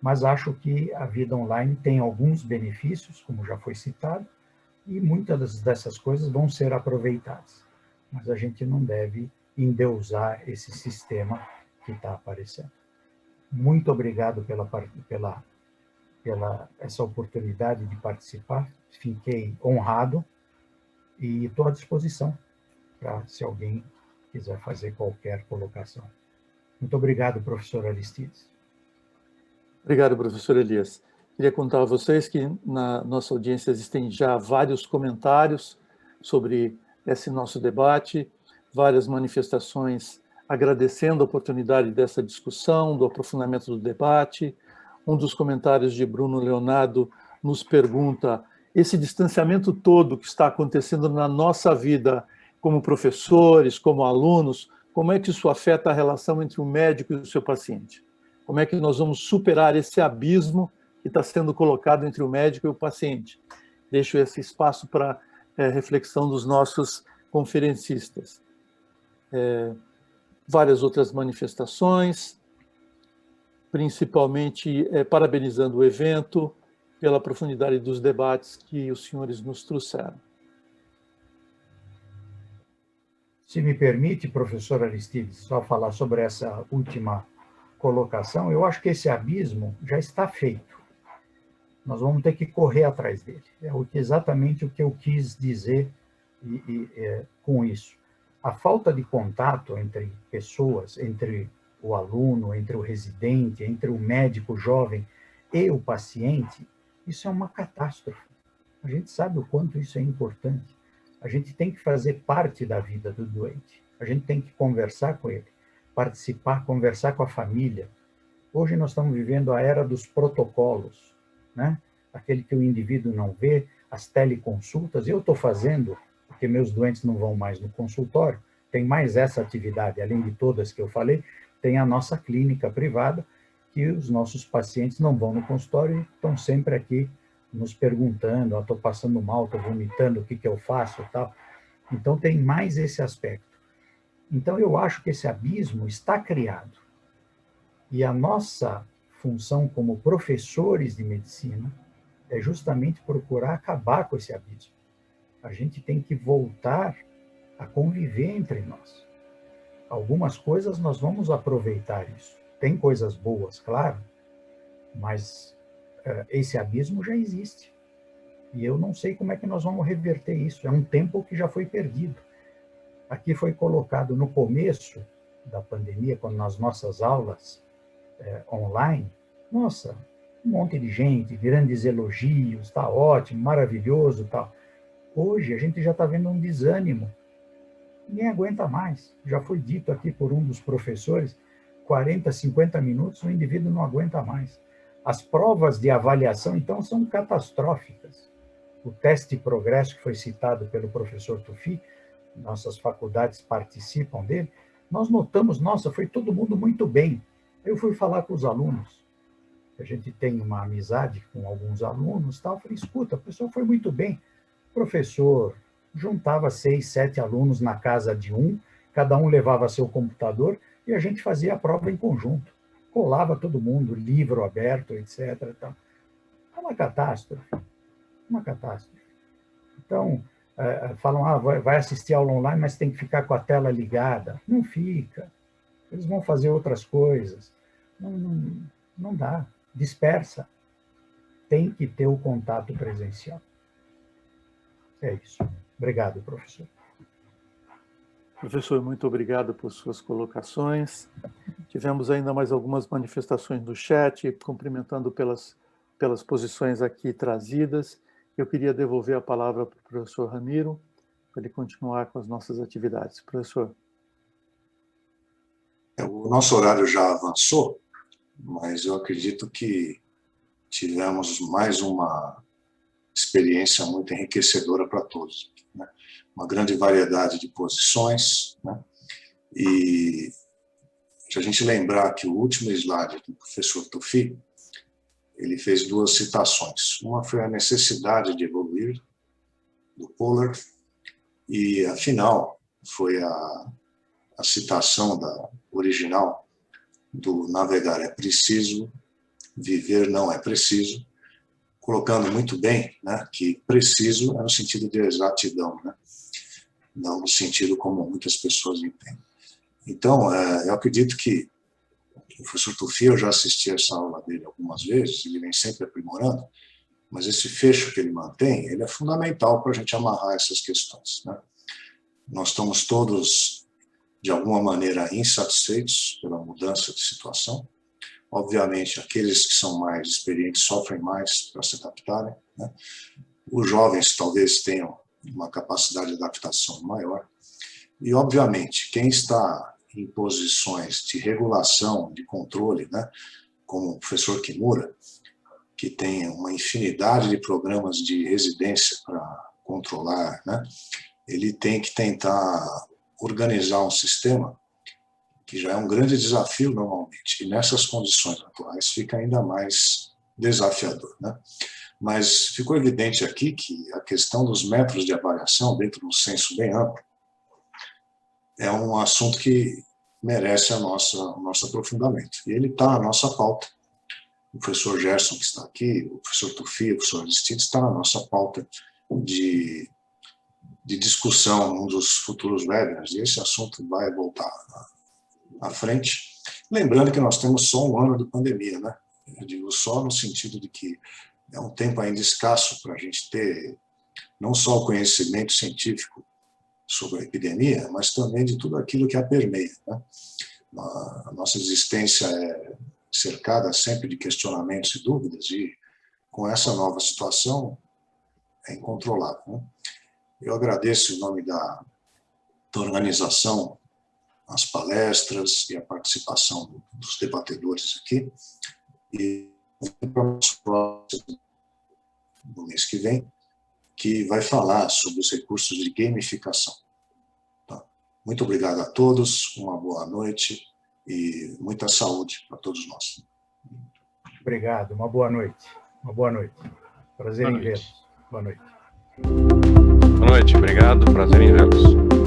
mas acho que a vida online tem alguns benefícios, como já foi citado, e muitas dessas coisas vão ser aproveitadas. Mas a gente não deve endeusar esse sistema que está aparecendo. Muito obrigado pela essa oportunidade de participar. Fiquei honrado e estou à disposição para se alguém quiser fazer qualquer colocação. Muito obrigado, professor Aristides. Obrigado, professor Elias. Queria contar a vocês que na nossa audiência existem já vários comentários sobre esse nosso debate, várias manifestações agradecendo a oportunidade dessa discussão, do aprofundamento do debate. Um dos comentários de Bruno Leonardo nos pergunta: esse distanciamento todo que está acontecendo na nossa vida, como professores, como alunos, como é que isso afeta a relação entre o médico e o seu paciente? Como é que nós vamos superar esse abismo que está sendo colocado entre o médico e o paciente? Deixo esse espaço para reflexão dos nossos conferencistas. Várias outras manifestações, principalmente parabenizando o evento pela profundidade dos debates que os senhores nos trouxeram. Se me permite, professor Aristides, só falar sobre essa última colocação, eu acho que esse abismo já está feito. Nós vamos ter que correr atrás dele. É exatamente o que eu quis dizer com isso. A falta de contato entre pessoas, entre o aluno, entre o residente, entre o médico jovem e o paciente, isso é uma catástrofe. A gente sabe o quanto isso é importante. A gente tem que fazer parte da vida do doente. A gente tem que conversar com ele, participar, conversar com a família. Hoje nós estamos vivendo a era dos protocolos, né? Aquele que o indivíduo não vê, as teleconsultas. Eu estou fazendo, porque meus doentes não vão mais no consultório, tem mais essa atividade, além de todas que eu falei, tem a nossa clínica privada, que os nossos pacientes não vão no consultório e estão sempre aqui nos perguntando: estou passando mal, estou vomitando, o que eu faço, tal. Então tem mais esse aspecto. Então eu acho que esse abismo está criado. E a nossa função como professores de medicina é justamente procurar acabar com esse abismo. A gente tem que voltar a conviver entre nós. Algumas coisas nós vamos aproveitar isso. Tem coisas boas, claro, mas esse abismo já existe. E eu não sei como é que nós vamos reverter isso. É um tempo que já foi perdido. Aqui foi colocado no começo da pandemia, quando nas nossas aulas online, nossa, um monte de gente, grandes elogios, está ótimo, maravilhoso, tal. Hoje a gente já está vendo um desânimo. Ninguém aguenta mais. Já foi dito aqui por um dos professores, 40, 50 minutos, o indivíduo não aguenta mais. As provas de avaliação, então, são catastróficas. O teste de progresso, que foi citado pelo professor Tufi, nossas faculdades participam dele, nós notamos, nossa, foi todo mundo muito bem. Eu fui falar com os alunos, a gente tem uma amizade com alguns alunos, tal, eu falei, escuta, a pessoa foi muito bem. O professor juntava 6, 7 alunos na casa de um, cada um levava seu computador e a gente fazia a prova em conjunto. Colava todo mundo, livro aberto, etc. Tal. É uma catástrofe. Uma catástrofe. Então, falam, vai assistir aula online, mas tem que ficar com a tela ligada. Não fica. Eles vão fazer outras coisas. Não dá. Dispersa. Tem que ter o contato presencial. É isso. Obrigado, professor. Professor, muito obrigado por suas colocações. Tivemos ainda mais algumas manifestações no chat, cumprimentando pelas posições aqui trazidas. Eu queria devolver a palavra para o professor Ramiro, para ele continuar com as nossas atividades. Professor. O nosso horário já avançou, mas eu acredito que tivemos mais uma experiência muito enriquecedora para todos, né? Uma grande variedade de posições, né? E se a gente lembrar que o último slide do professor Tuffi, ele fez 2 citações. Uma foi a necessidade de evoluir, do Poller, e a final foi a citação da original do navegar é preciso, viver não é preciso, colocando muito bem, né, que preciso é no sentido de exatidão, né, não no sentido como muitas pessoas entendem. Então, eu acredito que o professor Tuffi, eu já assisti essa aula dele algumas vezes, ele vem sempre aprimorando, mas esse fecho que ele mantém, ele é fundamental para a gente amarrar essas questões, né? Nós estamos todos, de alguma maneira, insatisfeitos pela mudança de situação. Obviamente, aqueles que são mais experientes sofrem mais para se adaptarem, né? Os jovens talvez tenham uma capacidade de adaptação maior. E, obviamente, quem está em posições de regulação, de controle, né, como o professor Kimura, que tem uma infinidade de programas de residência para controlar, né, ele tem que tentar organizar um sistema que já é um grande desafio normalmente, e nessas condições atuais fica ainda mais desafiador, né? Mas ficou evidente aqui que a questão dos métodos de avaliação, dentro de um senso bem amplo, é um assunto que merece o nosso aprofundamento. E ele está na nossa pauta. O professor Gerson, que está aqui, o professor Tuffi, o professor Aristides, está na nossa pauta de discussão num dos futuros webinars, e esse assunto vai voltar à frente. Lembrando que nós temos só um ano de pandemia, né? Eu digo só no sentido de que é um tempo ainda escasso para a gente ter não só o conhecimento científico sobre a epidemia, mas também de tudo aquilo que a permeia, né? A nossa existência é cercada sempre de questionamentos e dúvidas, e com essa nova situação é incontrolável, né? Eu agradeço em nome da organização as palestras e a participação dos debatedores aqui, e para o nosso próximo no mês que vem, que vai falar sobre os recursos de gamificação. Tá? Muito obrigado a todos, uma boa noite e muita saúde para todos nós. Obrigado, uma boa noite. Uma boa noite. Prazer em vê-los. Boa noite. Boa noite, obrigado, prazer em vê-los.